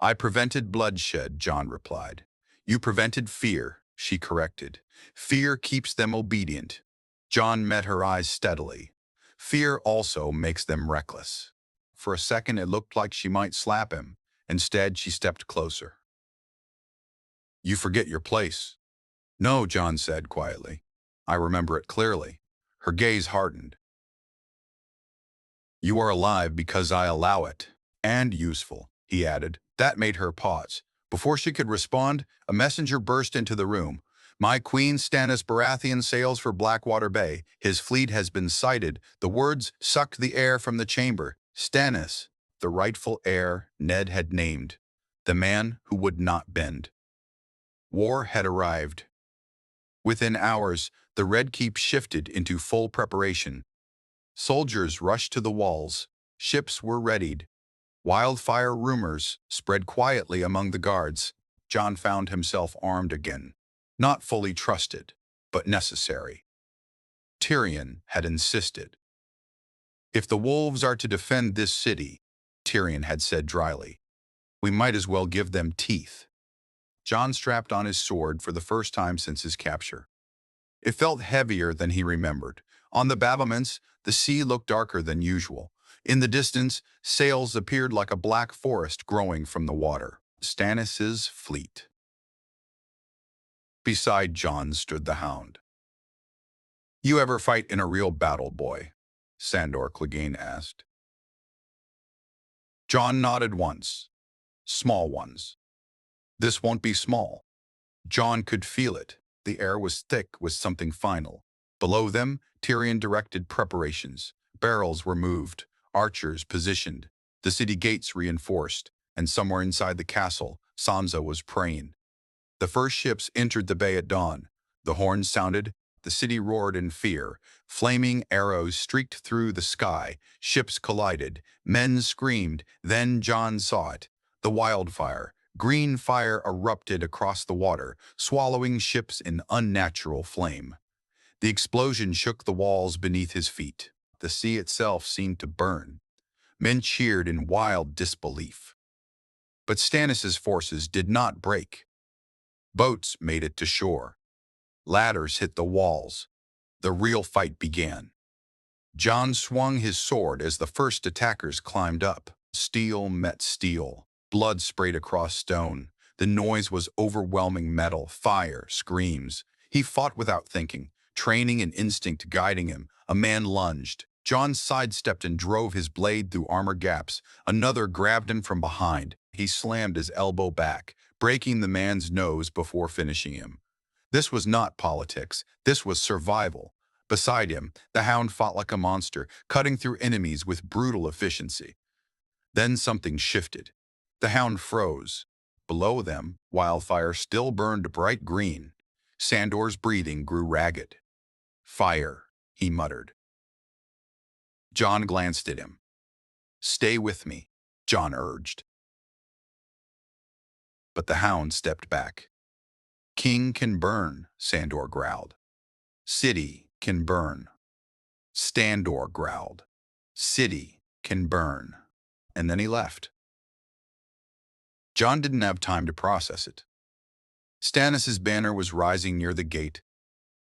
"I prevented bloodshed," Jon replied. "You prevented fear," she corrected. "Fear keeps them obedient." Jon met her eyes steadily. "Fear also makes them reckless." For a second it looked like she might slap him. Instead, she stepped closer. "You forget your place." "No," Jon said quietly. "I remember it clearly." Her gaze hardened. "You are alive because I allow it. And useful," he added. That made her pause. Before she could respond, a messenger burst into the room. "My queen Stannis Baratheon sails for Blackwater Bay. His fleet has been sighted." The words sucked the air from the chamber. Stannis, the rightful heir Ned had named. The man who would not bend. War had arrived. Within hours, the Red Keep shifted into full preparation. Soldiers rushed to the walls. Ships were readied. Wildfire rumors spread quietly among the guards. Jon found himself armed again. Not fully trusted, but necessary. Tyrion had insisted. "If the wolves are to defend this city," Tyrion had said dryly, "we might as well give them teeth." Jon strapped on his sword for the first time since his capture. It felt heavier than he remembered. On the battlements, the sea looked darker than usual. In the distance, sails appeared like a black forest growing from the water. Stannis's fleet. Beside Jon stood the Hound. "You ever fight in a real battle, boy?" Sandor Clegane asked. Jon nodded once. "Small ones." "This won't be small." Jon could feel it. The air was thick with something final. Below them, Tyrion directed preparations. Barrels were moved, archers positioned, the city gates reinforced, and somewhere inside the castle, Sansa was praying. The first ships entered the bay at dawn. The horns sounded, the city roared in fear. Flaming arrows streaked through the sky, ships collided, men screamed, then Jon saw it. The wildfire. Green fire erupted across the water, swallowing ships in unnatural flame. The explosion shook the walls beneath his feet. The sea itself seemed to burn. Men cheered in wild disbelief. But Stannis's forces did not break. Boats made it to shore. Ladders hit the walls. The real fight began. Jon swung his sword as the first attackers climbed up. Steel met steel. Blood sprayed across stone. The noise was overwhelming metal, fire, screams. He fought without thinking, training and instinct guiding him. A man lunged. Jon sidestepped and drove his blade through armor gaps. Another grabbed him from behind. He slammed his elbow back, breaking the man's nose before finishing him. This was not politics. This was survival. Beside him, the Hound fought like a monster, cutting through enemies with brutal efficiency. Then something shifted. The Hound froze. Below them, wildfire still burned bright green. Sandor's breathing grew ragged. "Fire," he muttered. Jon glanced at him. "Stay with me," Jon urged. But the Hound stepped back. "King can burn," Sandor growled. "City can burn." Sandor growled. "City can burn." And then he left. Jon didn't have time to process it. Stannis's banner was rising near the gate.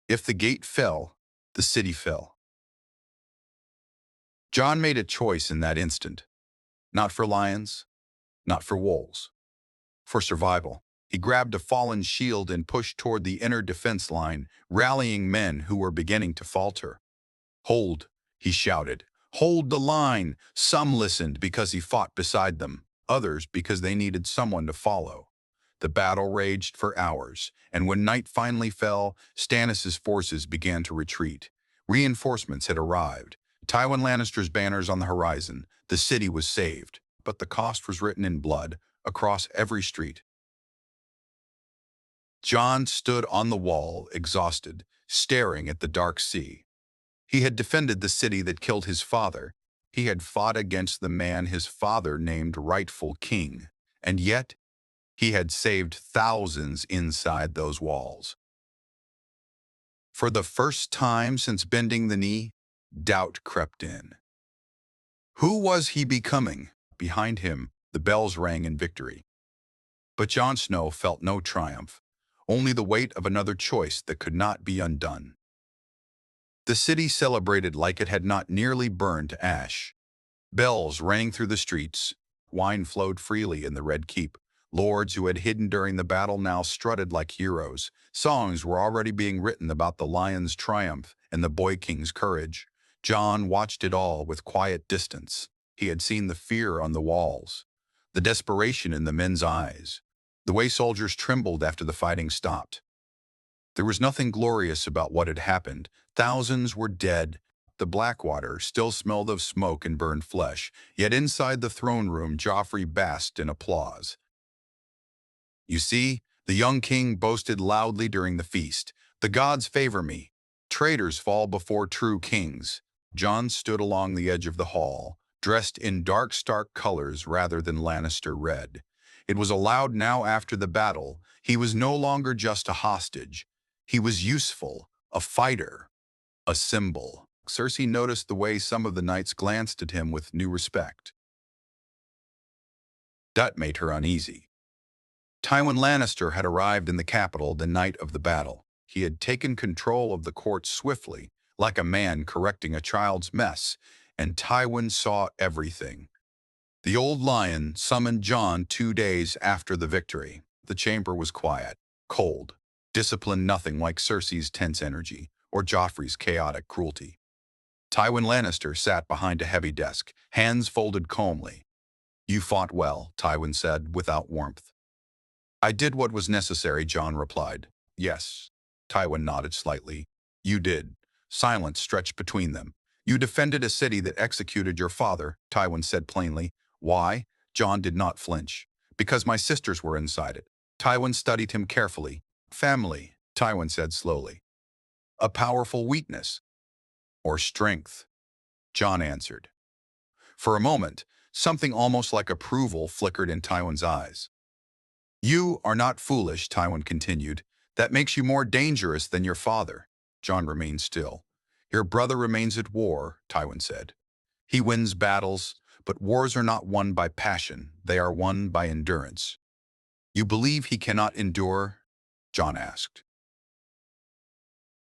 If the gate fell, the city fell. Jon made a choice in that instant. Not for lions, not for wolves. For survival. He grabbed a fallen shield and pushed toward the inner defense line, rallying men who were beginning to falter. "Hold," he shouted. "Hold the line!" Some listened because he fought beside them, others because they needed someone to follow. The battle raged for hours, and when night finally fell, Stannis' forces began to retreat. Reinforcements had arrived. Tywin Lannister's banners on the horizon. The city was saved, but the cost was written in blood across every street. Jon stood on the wall, exhausted, staring at the dark sea. He had defended the city that killed his father. He had fought against the man his father named rightful king. And yet, he had saved thousands inside those walls. For the first time since bending the knee, doubt crept in. Who was he becoming? Behind him, the bells rang in victory. But Jon Snow felt no triumph, only the weight of another choice that could not be undone. The city celebrated like it had not nearly burned to ash. Bells rang through the streets. Wine flowed freely in the Red Keep. Lords who had hidden during the battle now strutted like heroes. Songs were already being written about the lion's triumph and the boy king's courage. Jon watched it all with quiet distance. He had seen the fear on the walls, the desperation in the men's eyes, the way soldiers trembled after the fighting stopped. There was nothing glorious about what had happened. Thousands were dead. The Blackwater still smelled of smoke and burned flesh, yet inside the throne room Joffrey basked in applause. You see, the young king boasted loudly during the feast. The gods favor me. Traitors fall before true kings. Jon stood along the edge of the hall, dressed in dark Stark colors rather than Lannister red. It was allowed now after the battle. He was no longer just a hostage. He was useful, a fighter, a symbol. Cersei noticed the way some of the knights glanced at him with new respect. That made her uneasy. Tywin Lannister had arrived in the capital the night of the battle. He had taken control of the court swiftly, like a man correcting a child's mess, and Tywin saw everything. The old lion summoned Jon 2 days after the victory. The chamber was quiet, cold, disciplined, nothing like Cersei's tense energy or Joffrey's chaotic cruelty. Tywin Lannister sat behind a heavy desk, hands folded calmly. "You fought well," Tywin said, without warmth. "I did what was necessary," Jon replied. "Yes." Tywin nodded slightly. "You did." Silence stretched between them. "You defended a city that executed your father," Tywin said plainly. "Why?" Jon did not flinch. "Because my sisters were inside it." Tywin studied him carefully. "Family," Tywin said slowly. "A powerful weakness." "Or strength," Jon answered. For a moment, something almost like approval flickered in Tywin's eyes. "You are not foolish," Tywin continued. "That makes you more dangerous than your father." Jon remained still. "Your brother remains at war," Tywin said. "He wins battles, but wars are not won by passion. They are won by endurance." "You believe he cannot endure?" Jon asked.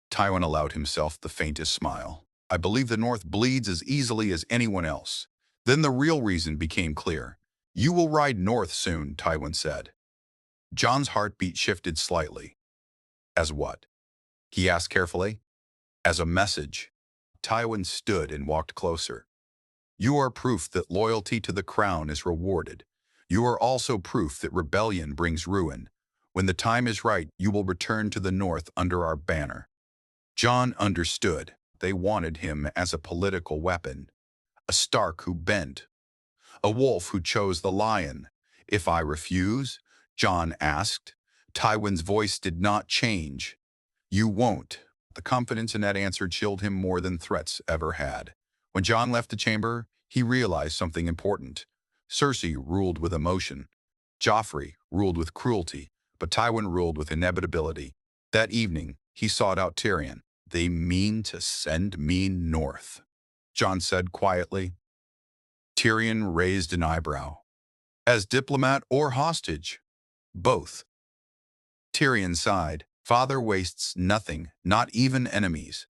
Tywin allowed himself the faintest smile. "I believe the North bleeds as easily as anyone else." Then the real reason became clear. "You will ride north soon," Tywin said. Jon's heartbeat shifted slightly. "As what?" he asked carefully. "As a message." Tywin stood and walked closer. "You are proof that loyalty to the crown is rewarded. You are also proof that rebellion brings ruin. When the time is right, you will return to the North under our banner." Jon understood. They wanted him as a political weapon. A Stark who bent. A wolf who chose the lion. "If I refuse?" Jon asked. Tywin's voice did not change. "You won't." The confidence in that answer chilled him more than threats ever had. When Jon left the chamber, he realized something important. Cersei ruled with emotion. Joffrey ruled with cruelty, but Tywin ruled with inevitability. That evening, he sought out Tyrion. "They mean to send me north," Jon said quietly. Tyrion raised an eyebrow. "As diplomat or hostage?" "Both." Tyrion sighed. "Father wastes nothing, not even enemies."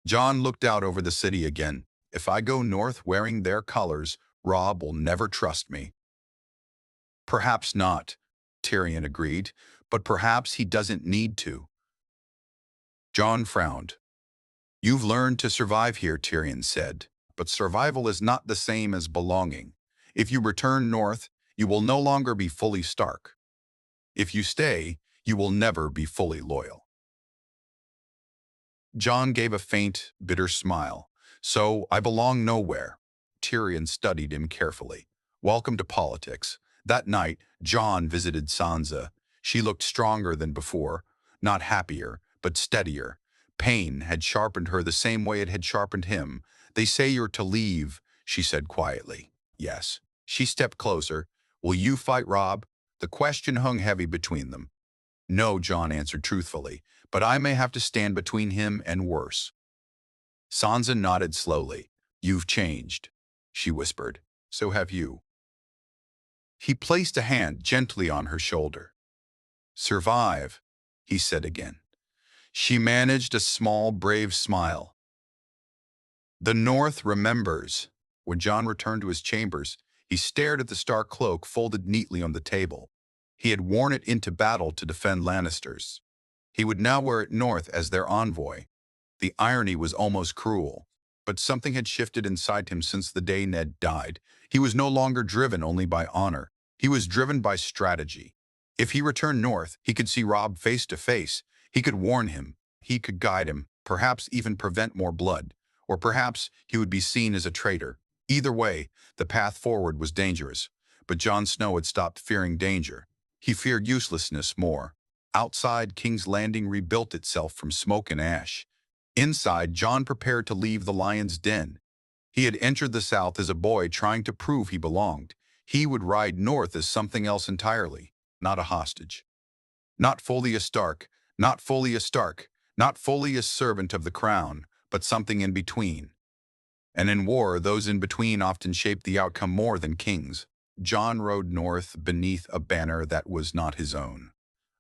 Jon looked out over the city again. "If I go north wearing their colors, Robb will never trust me." "Perhaps not," Tyrion agreed, "but perhaps he doesn't need to." Jon frowned. "You've learned to survive here," Tyrion said, "but survival is not the same as belonging. If you return north, you will no longer be fully Stark. If you stay, you will never be fully loyal." Jon gave a faint, bitter smile. "So I belong nowhere." Tyrion studied him carefully. "Welcome to politics." That night, Jon visited Sansa. She looked stronger than before, not happier, but steadier. Pain had sharpened her the same way it had sharpened him. "They say you're to leave," she said quietly. "Yes." She stepped closer. "Will you fight Robb?" The question hung heavy between them. "No," Jon answered truthfully, "but I may have to stand between him and worse." Sansa nodded slowly. "You've changed," she whispered. "So have you." He placed a hand gently on her shoulder. "Survive," he said again. She managed a small, brave smile. "The North remembers." When Jon returned to his chambers, he stared at the Stark cloak folded neatly on the table. He had worn it into battle to defend Lannisters. He would now wear it north as their envoy. The irony was almost cruel, but something had shifted inside him since the day Ned died. He was no longer driven only by honor. He was driven by strategy. If he returned north, he could see Robb face to face. He could warn him. He could guide him, perhaps even prevent more blood. Or perhaps he would be seen as a traitor. Either way, the path forward was dangerous. But Jon Snow had stopped fearing danger. He feared uselessness more. Outside, King's Landing rebuilt itself from smoke and ash. Inside, Jon prepared to leave the lion's den. He had entered the South as a boy trying to prove he belonged. He would ride north as something else entirely, not a hostage. Not fully a Stark, not fully a Stark, not fully a servant of the crown, but something in between. And in war, those in between often shape the outcome more than kings. Jon rode north beneath a banner that was not his own.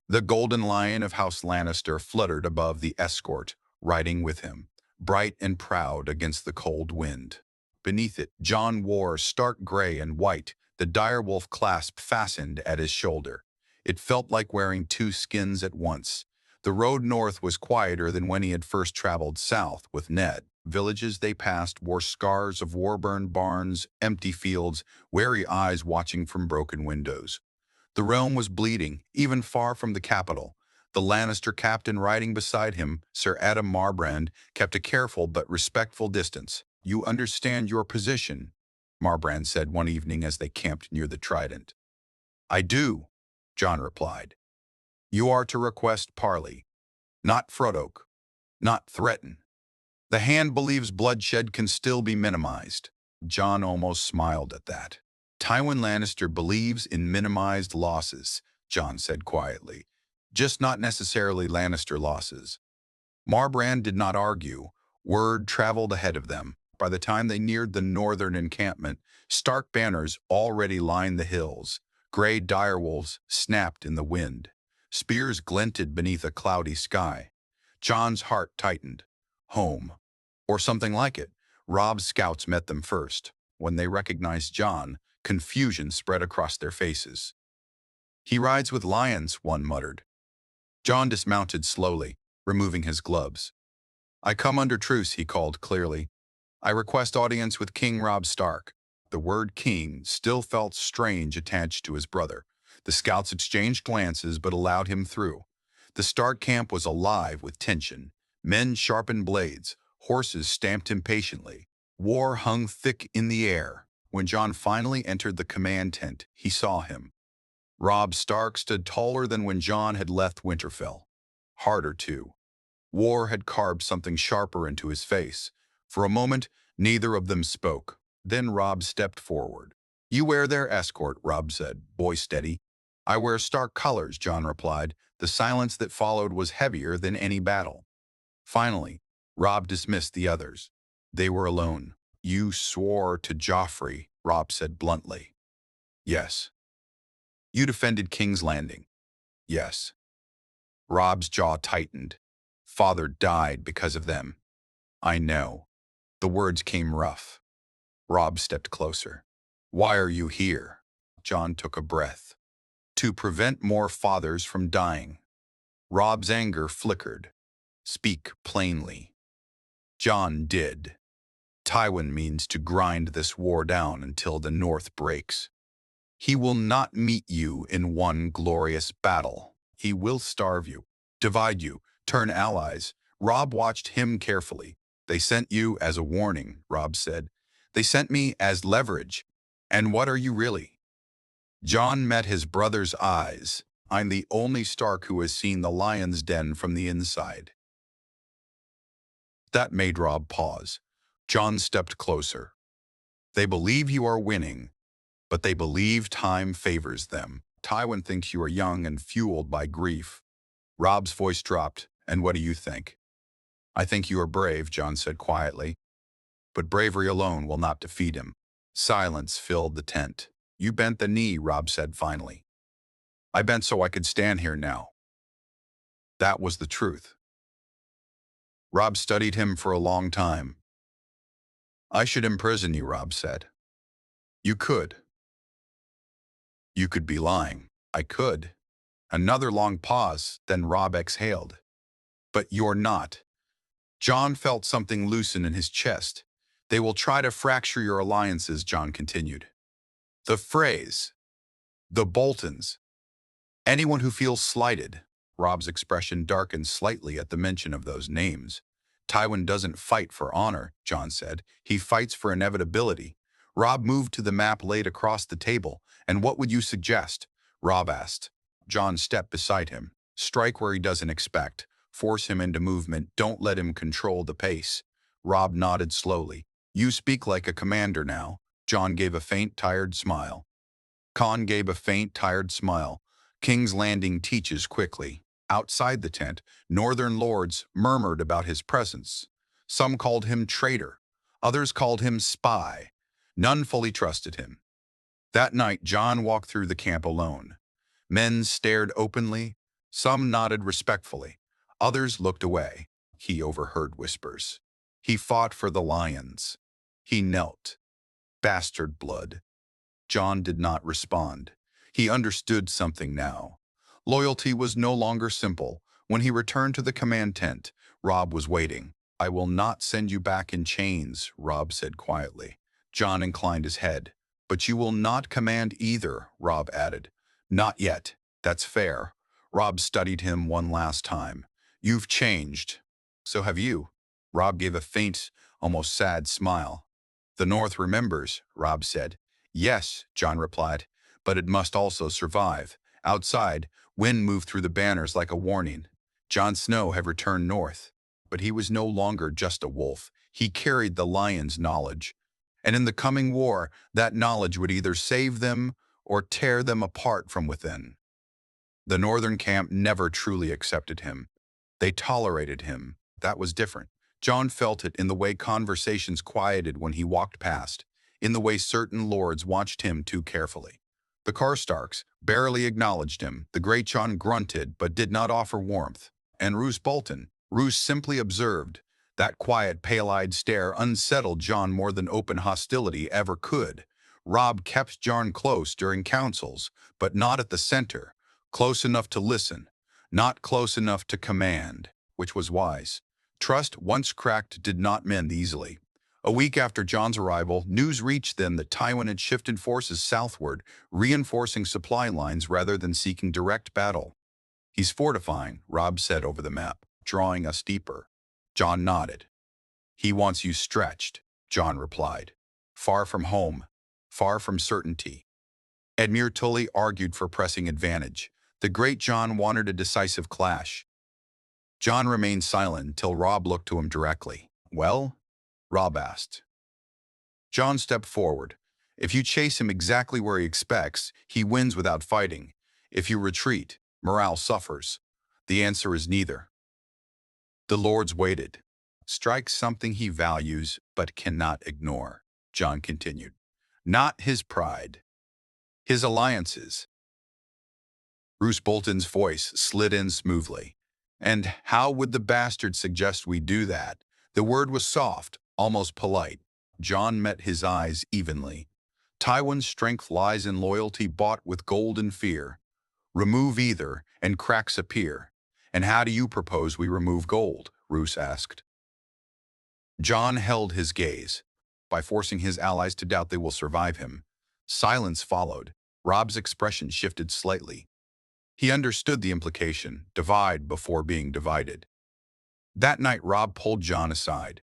The golden lion of House Lannister fluttered above the escort, riding with him, bright and proud against the cold wind. Beneath it, Jon wore stark gray and white, the direwolf clasp fastened at his shoulder. It felt like wearing two skins at once. The road north was quieter than when he had first traveled south with Ned. Villages they passed wore scars of war-burned barns, empty fields, wary eyes watching from broken windows. The realm was bleeding, even far from the capital. The Lannister captain riding beside him, Sir Adam Marbrand, kept a careful but respectful distance. "You understand your position," Marbrand said one evening as they camped near the Trident. "I do," Jon replied. "You are to request parley, not provoke, not threaten. The hand believes bloodshed can still be minimized." Jon almost smiled at that. "Tywin Lannister believes in minimized losses," Jon said quietly. "Just not necessarily Lannister losses." Marbrand did not argue. Word traveled ahead of them. By the time they neared the northern encampment, Stark banners already lined the hills. Gray direwolves snapped in the wind. Spears glinted beneath a cloudy sky. Jon's heart tightened. Home. Or something like it. Robb's scouts met them first. When they recognized Jon, confusion spread across their faces. "He rides with lions," one muttered. Jon dismounted slowly, removing his gloves. "I come under truce," he called clearly. "I request audience with King Robb Stark." The word king still felt strange attached to his brother. The scouts exchanged glances but allowed him through. The Stark camp was alive with tension. Men sharpened blades. Horses stamped impatiently. War hung thick in the air. When Jon finally entered the command tent, he saw him. Robb Stark stood taller than when Jon had left Winterfell. Harder, too. War had carved something sharper into his face. For a moment, neither of them spoke. Then Robb stepped forward. "You wear their escort," Robb said, voice steady. "I wear Stark colors," Jon replied. The silence that followed was heavier than any battle. Finally, Robb dismissed the others. They were alone. "You swore to Joffrey," Robb said bluntly. "Yes." "You defended King's Landing." "Yes." Robb's jaw tightened. "Father died because of them." "I know." The words came rough. Robb stepped closer. "Why are you here?" Jon took a breath. "To prevent more fathers from dying." Robb's anger flickered. "Speak plainly." Jon did. "Tywin means to grind this war down until the North breaks. He will not meet you in one glorious battle. He will starve you, divide you, turn allies." Robb watched him carefully. "They sent you as a warning," Robb said. "They sent me as leverage. And what are you really?" Jon met his brother's eyes. "I'm the only Stark who has seen the lion's den from the inside." That made Rob pause. Jon stepped closer. They believe you are winning, but they believe time favors them. Tywin thinks you are young and fueled by grief. Rob's voice dropped. And what do you think? I think you are brave, Jon said quietly. But bravery alone will not defeat him. Silence filled the tent. You bent the knee, Rob said finally. I bent so I could stand here now. That was the truth. Rob studied him for a long time. I should imprison you, Rob said. You could. You could be lying. I could. Another long pause, then Rob exhaled. But you're not. Jon felt something loosen in his chest. They will try to fracture your alliances, Jon continued. The phrase, the Boltons, anyone who feels slighted. Rob's expression darkened slightly at the mention of those names. Tywin doesn't fight for honor, Jon said. He fights for inevitability. Rob moved to the map laid across the table. And what would you suggest? Rob asked. Jon stepped beside him. Strike where he doesn't expect. Force him into movement. Don't let him control the pace. Rob nodded slowly. You speak like a commander now. Jon gave a faint, tired smile. Khan gave a faint, tired smile. King's Landing teaches quickly. Outside the tent, northern lords murmured about his presence. Some called him traitor. Others called him spy. None fully trusted him. That night, Jon walked through the camp alone. Men stared openly. Some nodded respectfully. Others looked away. He overheard whispers. He fought for the lions. He knelt. Bastard blood. Jon did not respond. He understood something now. Loyalty was no longer simple. When he returned to the command tent, Rob was waiting. I will not send you back in chains, Rob said quietly. Jon inclined his head. But you will not command either, Rob added. Not yet. That's fair. Rob studied him one last time. You've changed. So have you. Rob gave a faint, almost sad smile. The North remembers, Rob said. Yes, Jon replied, but it must also survive. Outside, wind moved through the banners like a warning. Jon Snow had returned north, but he was no longer just a wolf. He carried the lion's knowledge. And in the coming war, that knowledge would either save them or tear them apart from within. The northern camp never truly accepted him. They tolerated him. That was different. Jon felt it in the way conversations quieted when he walked past, in the way certain lords watched him too carefully. The Karstarks barely acknowledged him. The great Jon grunted but did not offer warmth. And Roose Bolton, Roose simply observed. That quiet, pale-eyed stare unsettled Jon more than open hostility ever could. Rob kept Jon close during councils, but not at the center. Close enough to listen, not close enough to command, which was wise. Trust, once cracked, did not mend easily. A week after Jon's arrival, news reached them that Tywin had shifted forces southward, reinforcing supply lines rather than seeking direct battle. He's fortifying, Rob said over the map, drawing us deeper. Jon nodded. He wants you stretched, Jon replied. Far from home, far from certainty. Edmure Tully argued for pressing advantage. The great Jon wanted a decisive clash. Jon remained silent until Rob looked to him directly. Well? Rob asked. Jon stepped forward. If you chase him exactly where he expects, he wins without fighting. If you retreat, morale suffers. The answer is neither. The lords waited. Strike something he values but cannot ignore, Jon continued. Not his pride. His alliances. Roose Bolton's voice slid in smoothly. And how would the bastard suggest we do that? The word was soft, almost polite. Jon met his eyes evenly. Tywin's strength lies in loyalty bought with gold and fear. Remove either, and cracks appear. And how do you propose we remove gold? Roose asked. Jon held his gaze. By forcing his allies to doubt they will survive him. Silence followed. Rob's expression shifted slightly. He understood the implication, divide before being divided. That night, Rob pulled Jon aside.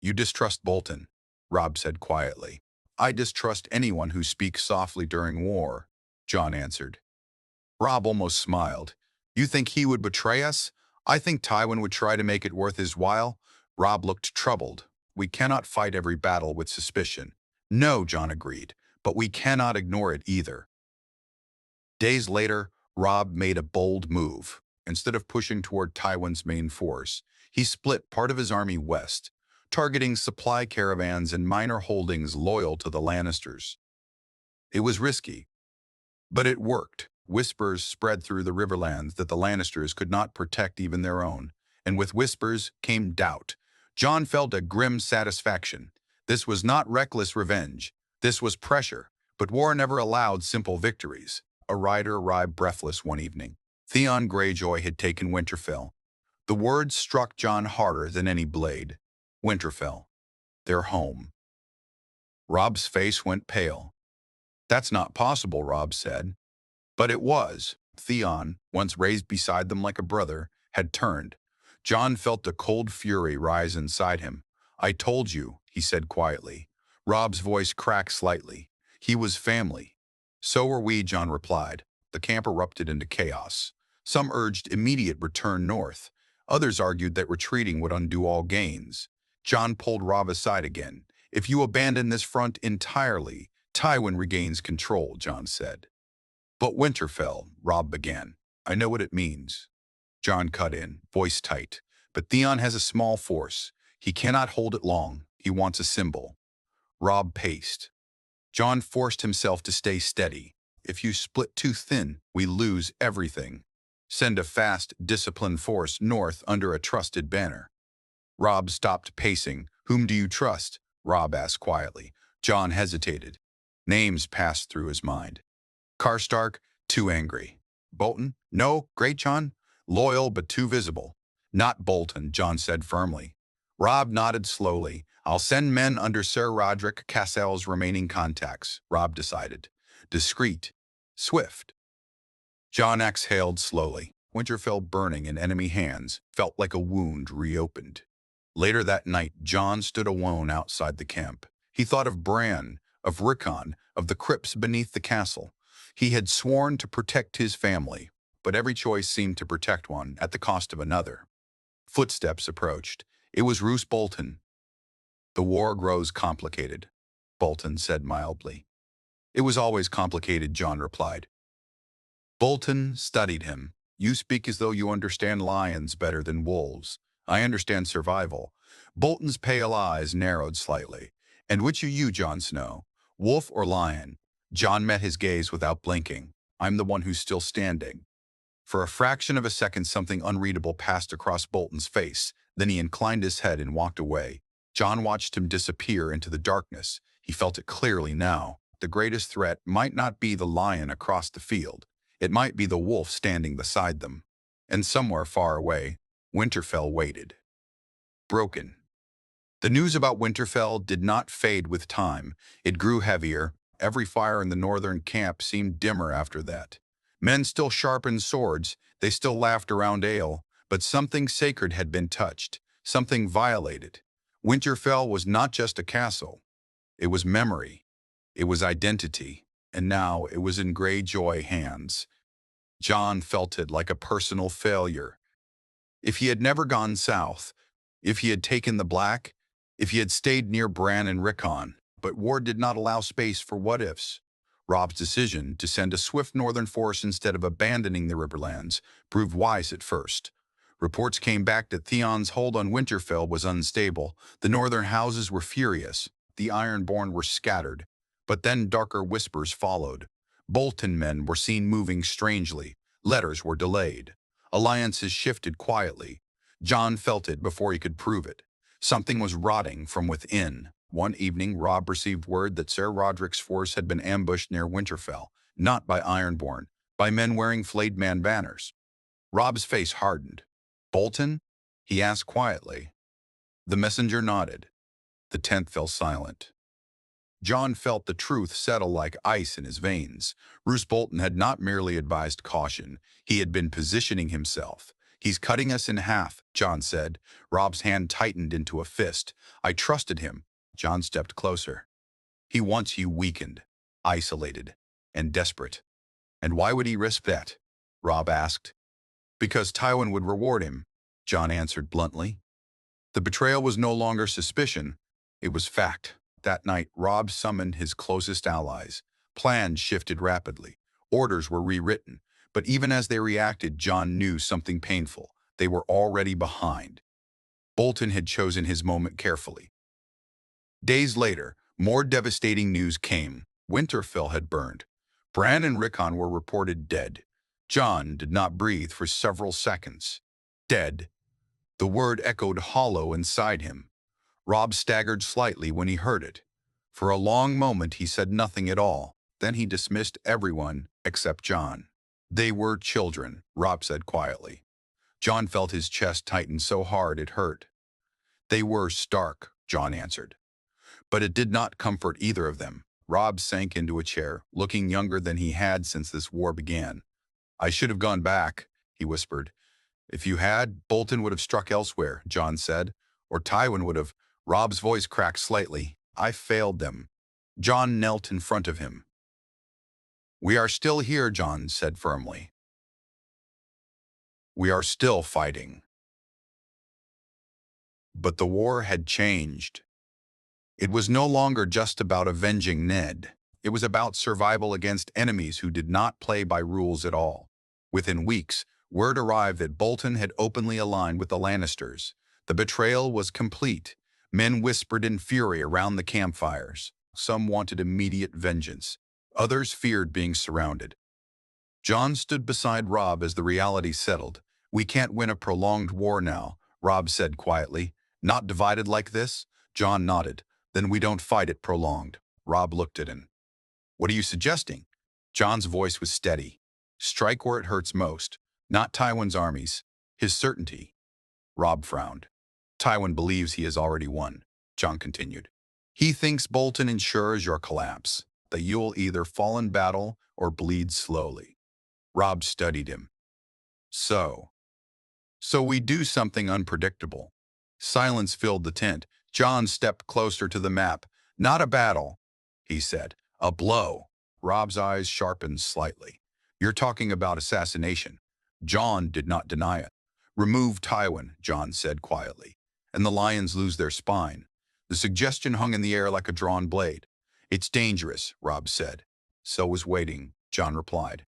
You distrust Bolton, Rob said quietly. I distrust anyone who speaks softly during war, Jon answered. Rob almost smiled. You think he would betray us? I think Tywin would try to make it worth his while. Robb looked troubled. We cannot fight every battle with suspicion. No, Jon agreed, but we cannot ignore it either. Days later, Robb made a bold move. Instead of pushing toward Tywin's main force, he split part of his army west, targeting supply caravans and minor holdings loyal to the Lannisters. It was risky, but it worked. Whispers spread through the Riverlands that the Lannisters could not protect even their own, and with whispers came doubt. Jon felt a grim satisfaction. This was not reckless revenge. This was pressure, but war never allowed simple victories. A rider arrived breathless one evening. Theon Greyjoy had taken Winterfell. The words struck Jon harder than any blade. Winterfell. Their home. Robb's face went pale. "That's not possible," Robb said. But it was. Theon, once raised beside them like a brother, had turned. Jon felt a cold fury rise inside him. "I told you," he said quietly. Robb's voice cracked slightly. "He was family." "So were we," Jon replied. The camp erupted into chaos. Some urged immediate return north. Others argued that retreating would undo all gains. Jon pulled Robb aside again. "If you abandon this front entirely, Tywin regains control," Jon said. "But Winterfell," Robb began. "I know what it means." Jon cut in, voice tight. "But Theon has a small force. He cannot hold it long. He wants a symbol." Robb paced. Jon forced himself to stay steady. "If you split too thin, we lose everything. Send a fast, disciplined force north under a trusted banner." Robb stopped pacing. "Whom do you trust?" Robb asked quietly. Jon hesitated. Names passed through his mind. Stark, too angry. Bolton? No, great Jon. Loyal but too visible. Not Bolton, Jon said firmly. Robb nodded slowly. "I'll send men under Sir Roderick Cassell's remaining contacts," Robb decided. Discreet. Swift. Jon exhaled slowly. Winterfell burning in enemy hands felt like a wound reopened. Later that night, Jon stood alone outside the camp. He thought of Bran, of Rickon, of the crypts beneath the castle. He had sworn to protect his family, but every choice seemed to protect one at the cost of another. Footsteps approached. It was Roose Bolton. "The war grows complicated," Bolton said mildly. "It was always complicated," Jon replied. Bolton studied him. "You speak as though you understand lions better than wolves. I understand survival." Bolton's pale eyes narrowed slightly. "And which are you, Jon Snow? Wolf or lion?" Jon met his gaze without blinking. "I'm the one who's still standing." For a fraction of a second, something unreadable passed across Bolton's face. Then he inclined his head and walked away. Jon watched him disappear into the darkness. He felt it clearly now. The greatest threat might not be the lion across the field. It might be the wolf standing beside them. And somewhere far away, Winterfell waited. Broken. The news about Winterfell did not fade with time. It grew heavier. Every fire in the northern camp seemed dimmer after that. Men still sharpened swords. They still laughed around ale. But something sacred had been touched. Something violated. Winterfell was not just a castle. It was memory. It was identity. And now it was in Greyjoy hands. Jon felt it like a personal failure. If he had never gone south, if he had taken the black, if he had stayed near Bran and Rickon, but war did not allow space for what-ifs. Robb's decision to send a swift northern force instead of abandoning the Riverlands proved wise at first. Reports came back that Theon's hold on Winterfell was unstable. The northern houses were furious. The Ironborn were scattered. But then darker whispers followed. Bolton men were seen moving strangely. Letters were delayed. Alliances shifted quietly. Jon felt it before he could prove it. Something was rotting from within. One evening, Robb received word that Sir Roderick's force had been ambushed near Winterfell, not by Ironborn, by men wearing flayed man banners. Robb's face hardened. "Bolton?" he asked quietly. The messenger nodded. The tent fell silent. Jon felt the truth settle like ice in his veins. Roose Bolton had not merely advised caution. He had been positioning himself. "He's cutting us in half," Jon said. Robb's hand tightened into a fist. "I trusted him." Jon stepped closer. "He wants you weakened, isolated, and desperate." "And why would he risk that?" Robb asked. "Because Tywin would reward him," Jon answered bluntly. The betrayal was no longer suspicion, it was fact. That night, Robb summoned his closest allies. Plans shifted rapidly. Orders were rewritten. But even as they reacted, Jon knew something painful. They were already behind. Bolton had chosen his moment carefully. Days later, more devastating news came. Winterfell had burned. Bran and Rickon were reported dead. Jon did not breathe for several seconds. Dead. The word echoed hollow inside him. Robb staggered slightly when he heard it. For a long moment he said nothing at all. Then he dismissed everyone except Jon. They were children, Robb said quietly. Jon felt his chest tighten so hard it hurt. They were Stark, Jon answered. But it did not comfort either of them. Robb sank into a chair, looking younger than he had since this war began. I should have gone back, he whispered. If you had, Bolton would have struck elsewhere, Jon said. Or Tywin would have. Robb's voice cracked slightly. I failed them. Jon knelt in front of him. We are still here, Jon said firmly. We are still fighting. But the war had changed. It was no longer just about avenging Ned. It was about survival against enemies who did not play by rules at all. Within weeks, word arrived that Bolton had openly aligned with the Lannisters. The betrayal was complete. Men whispered in fury around the campfires. Some wanted immediate vengeance. Others feared being surrounded. Jon stood beside Robb as the reality settled. We can't win a prolonged war now, Robb said quietly. Not divided like this? Jon nodded. Then we don't fight it prolonged. Robb looked at him. What are you suggesting? Jon's voice was steady. Strike where it hurts most. Not Tywin's armies. His certainty. Robb frowned. Tywin believes he has already won, Jon continued. He thinks Bolton ensures your collapse, that you'll either fall in battle or bleed slowly. Robb studied him. So we do something unpredictable. Silence filled the tent. Jon stepped closer to the map. Not a battle, he said. A blow. Robb's eyes sharpened slightly. You're talking about assassination. Jon did not deny it. Remove Tywin, Jon said quietly, and the lions lose their spine. The suggestion hung in the air like a drawn blade. It's dangerous, Robb said. So was waiting, Jon replied.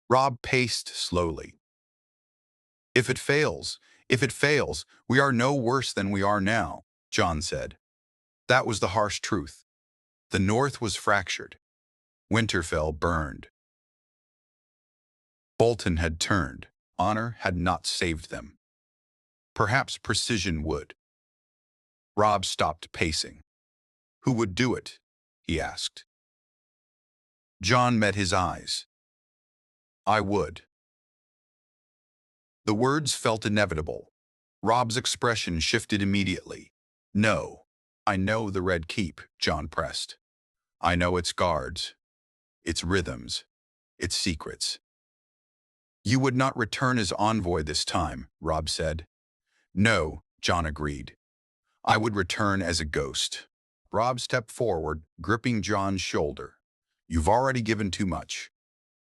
Robb paced slowly. If it fails, we are no worse than we are now, Jon said. That was the harsh truth. The North was fractured. Winterfell burned. Bolton had turned. Honor had not saved them. Perhaps precision would. Robb stopped pacing. Who would do it? He asked. Jon met his eyes. I would. The words felt inevitable. Robb's expression shifted immediately. No, I know the Red Keep, Jon pressed. I know its guards, its rhythms, its secrets. You would not return as envoy this time, Robb said. No, Jon agreed. I would return as a ghost. Robb stepped forward, gripping Jon's shoulder. You've already given too much.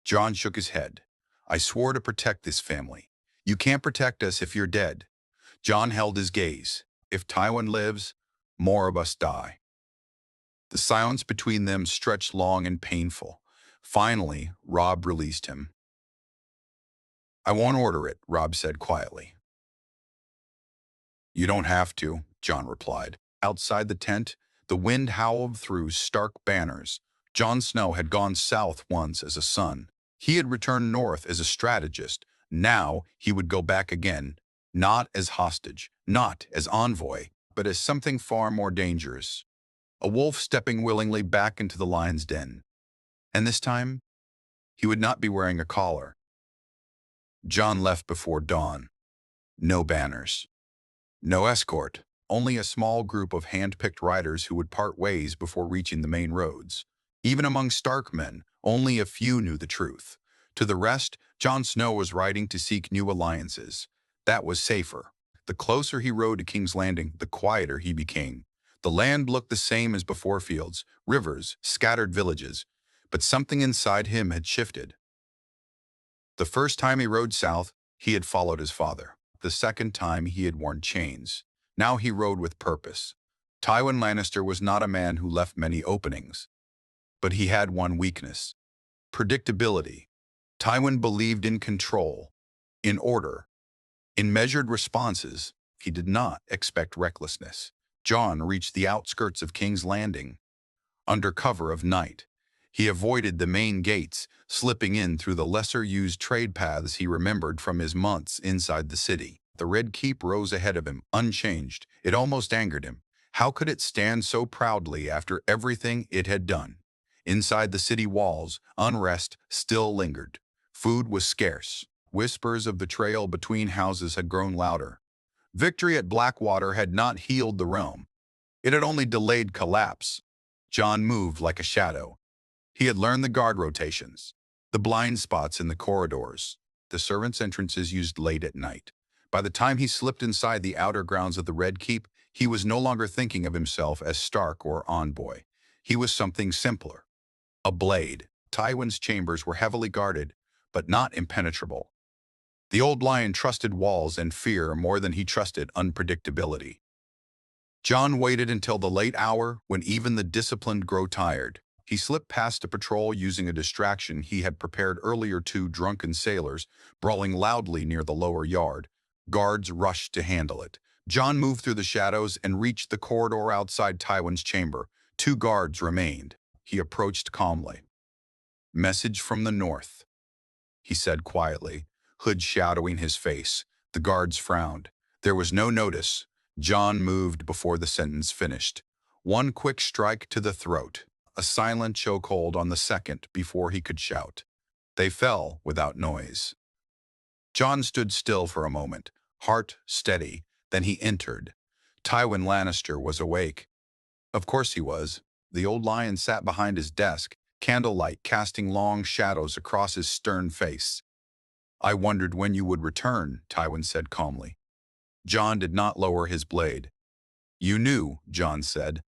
Jon shook his head. I swore to protect this family. You can't protect us if you're dead. Jon held his gaze. If Tywin lives, more of us die. The silence between them stretched long and painful. Finally, Robb released him. I won't order it, Robb said quietly. You don't have to, Jon replied. Outside the tent, the wind howled through Stark banners. Jon Snow had gone south once as a son. He had returned north as a strategist. Now he would go back again, not as hostage, not as envoy, but as something far more dangerous. A wolf stepping willingly back into the lion's den. And this time, he would not be wearing a collar. Jon left before dawn. No banners. No escort. Only a small group of hand-picked riders who would part ways before reaching the main roads. Even among Stark men, only a few knew the truth. To the rest, Jon Snow was riding to seek new alliances. That was safer. The closer he rode to King's Landing, the quieter he became. The land looked the same as before: fields, rivers, scattered villages. But something inside him had shifted. The first time he rode south, he had followed his father. The second time he had worn chains. Now he rode with purpose. Tywin Lannister was not a man who left many openings, but he had one weakness: predictability. Tywin believed in control, in order, in measured responses. He did not expect recklessness. Jon reached the outskirts of King's Landing. Under cover of night, he avoided the main gates, slipping in through the lesser-used trade paths he remembered from his months inside the city. The Red Keep rose ahead of him, unchanged. It almost angered him. How could it stand so proudly after everything it had done? Inside the city walls, unrest still lingered. Food was scarce. Whispers of betrayal between houses had grown louder. Victory at Blackwater had not healed the realm. It had only delayed collapse. Jon moved like a shadow. He had learned the guard rotations, the blind spots in the corridors, the servants' entrances used late at night. By the time he slipped inside the outer grounds of the Red Keep, he was no longer thinking of himself as Stark or Envoy. He was something simpler: a blade. Tywin's chambers were heavily guarded, but not impenetrable. The old lion trusted walls and fear more than he trusted unpredictability. Jon waited until the late hour when even the disciplined grow tired. He slipped past a patrol using a distraction he had prepared earlier. Two drunken sailors brawling loudly near the lower yard. Guards rushed to handle it. Jon moved through the shadows and reached the corridor outside Tywin's chamber. Two guards remained. He approached calmly. "Message from the north," he said quietly, hood shadowing his face. The guards frowned. There was no notice. Jon moved before the sentence finished. One quick strike to the throat, a silent chokehold on the second before he could shout. They fell without noise. Jon stood still for a moment, heart steady. Then he entered. Tywin Lannister was awake. Of course he was. The old lion sat behind his desk, candlelight casting long shadows across his stern face. "I wondered when you would return," Tywin said calmly. Jon did not lower his blade. "You knew," Jon said.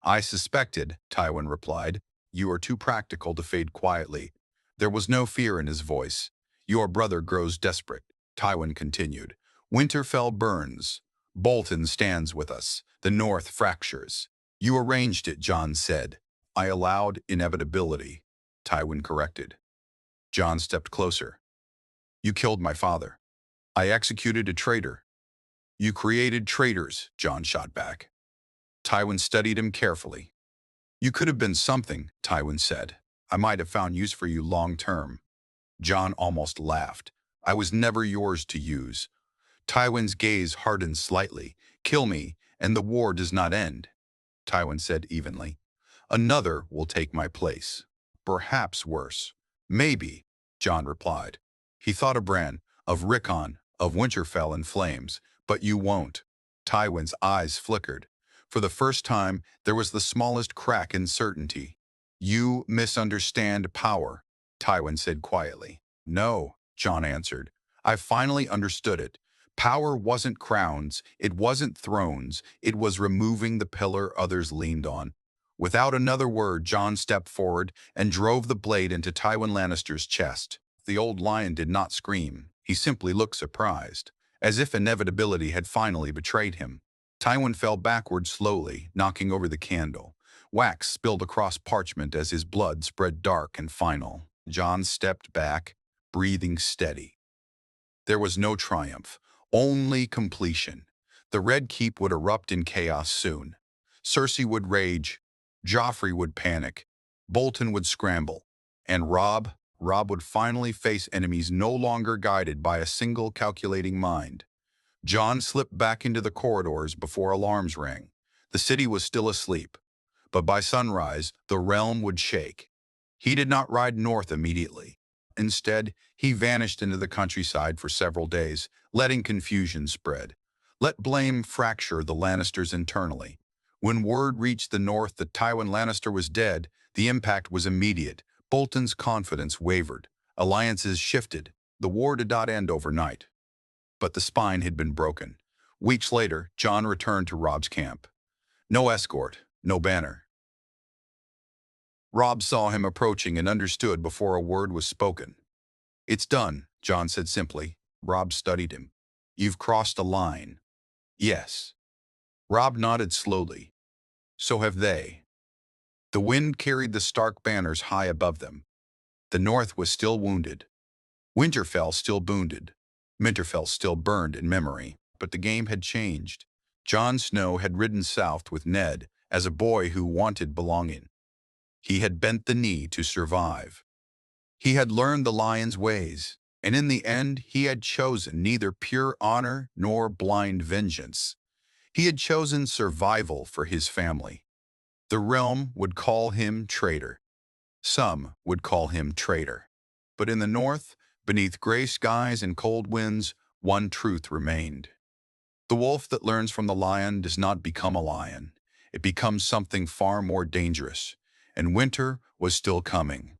"I suspected," Tywin replied. "You are too practical to fade quietly." There was no fear in his voice. "Your brother grows desperate," Tywin continued. "Winterfell burns. Bolton stands with us. The North fractures." "You arranged it," Jon said. "I allowed inevitability," Tywin corrected. Jon stepped closer. "You killed my father. I executed a traitor." "You created traitors," Jon shot back. Tywin studied him carefully. "You could have been something," Tywin said. "I might have found use for you long term." Jon almost laughed. "I was never yours to use." Tywin's gaze hardened slightly. "Kill me, and the war does not end," Tywin said evenly. "Another will take my place. Perhaps worse." "Maybe," Jon replied. He thought of Bran, of Rickon, of Winterfell in flames. "But you won't." Tywin's eyes flickered. For the first time, there was the smallest crack in certainty. "You misunderstand power," Tywin said quietly. "No," Jon answered. "I finally understood it. Power wasn't crowns, it wasn't thrones, it was removing the pillar others leaned on." Without another word, Jon stepped forward and drove the blade into Tywin Lannister's chest. The old lion did not scream. He simply looked surprised, as if inevitability had finally betrayed him. Tywin fell backward slowly, knocking over the candle. Wax spilled across parchment as his blood spread dark and final. Jon stepped back, breathing steady. There was no triumph, only completion. The Red Keep would erupt in chaos soon. Cersei would rage, Joffrey would panic, Bolton would scramble, and Robb would finally face enemies no longer guided by a single calculating mind. Jon slipped back into the corridors before alarms rang. The city was still asleep, but by sunrise, the realm would shake. He did not ride north immediately. Instead, he vanished into the countryside for several days, letting confusion spread. Let blame fracture the Lannisters internally. When word reached the north that Tywin Lannister was dead, the impact was immediate. Bolton's confidence wavered. Alliances shifted. The war did not end overnight, but the spine had been broken. Weeks later, Jon returned to Robb's camp. No escort, no banner. Robb saw him approaching and understood before a word was spoken. "It's done," Jon said simply. Robb studied him. You've crossed a line. Yes. Robb nodded slowly. So have they. The wind carried the Stark banners high above them. The North was still wounded. Winterfell still wounded. Winterfell still burned in memory. But the game had changed. Jon Snow had ridden south with Ned as a boy who wanted belonging. He had bent the knee to survive. He had learned the lion's ways, and in the end he had chosen neither pure honor nor blind vengeance. He had chosen survival for his family. The realm would call him traitor. Some would call him traitor. But in the north, beneath gray skies and cold winds, one truth remained. The wolf that learns from the lion does not become a lion. It becomes something far more dangerous. And winter was still coming.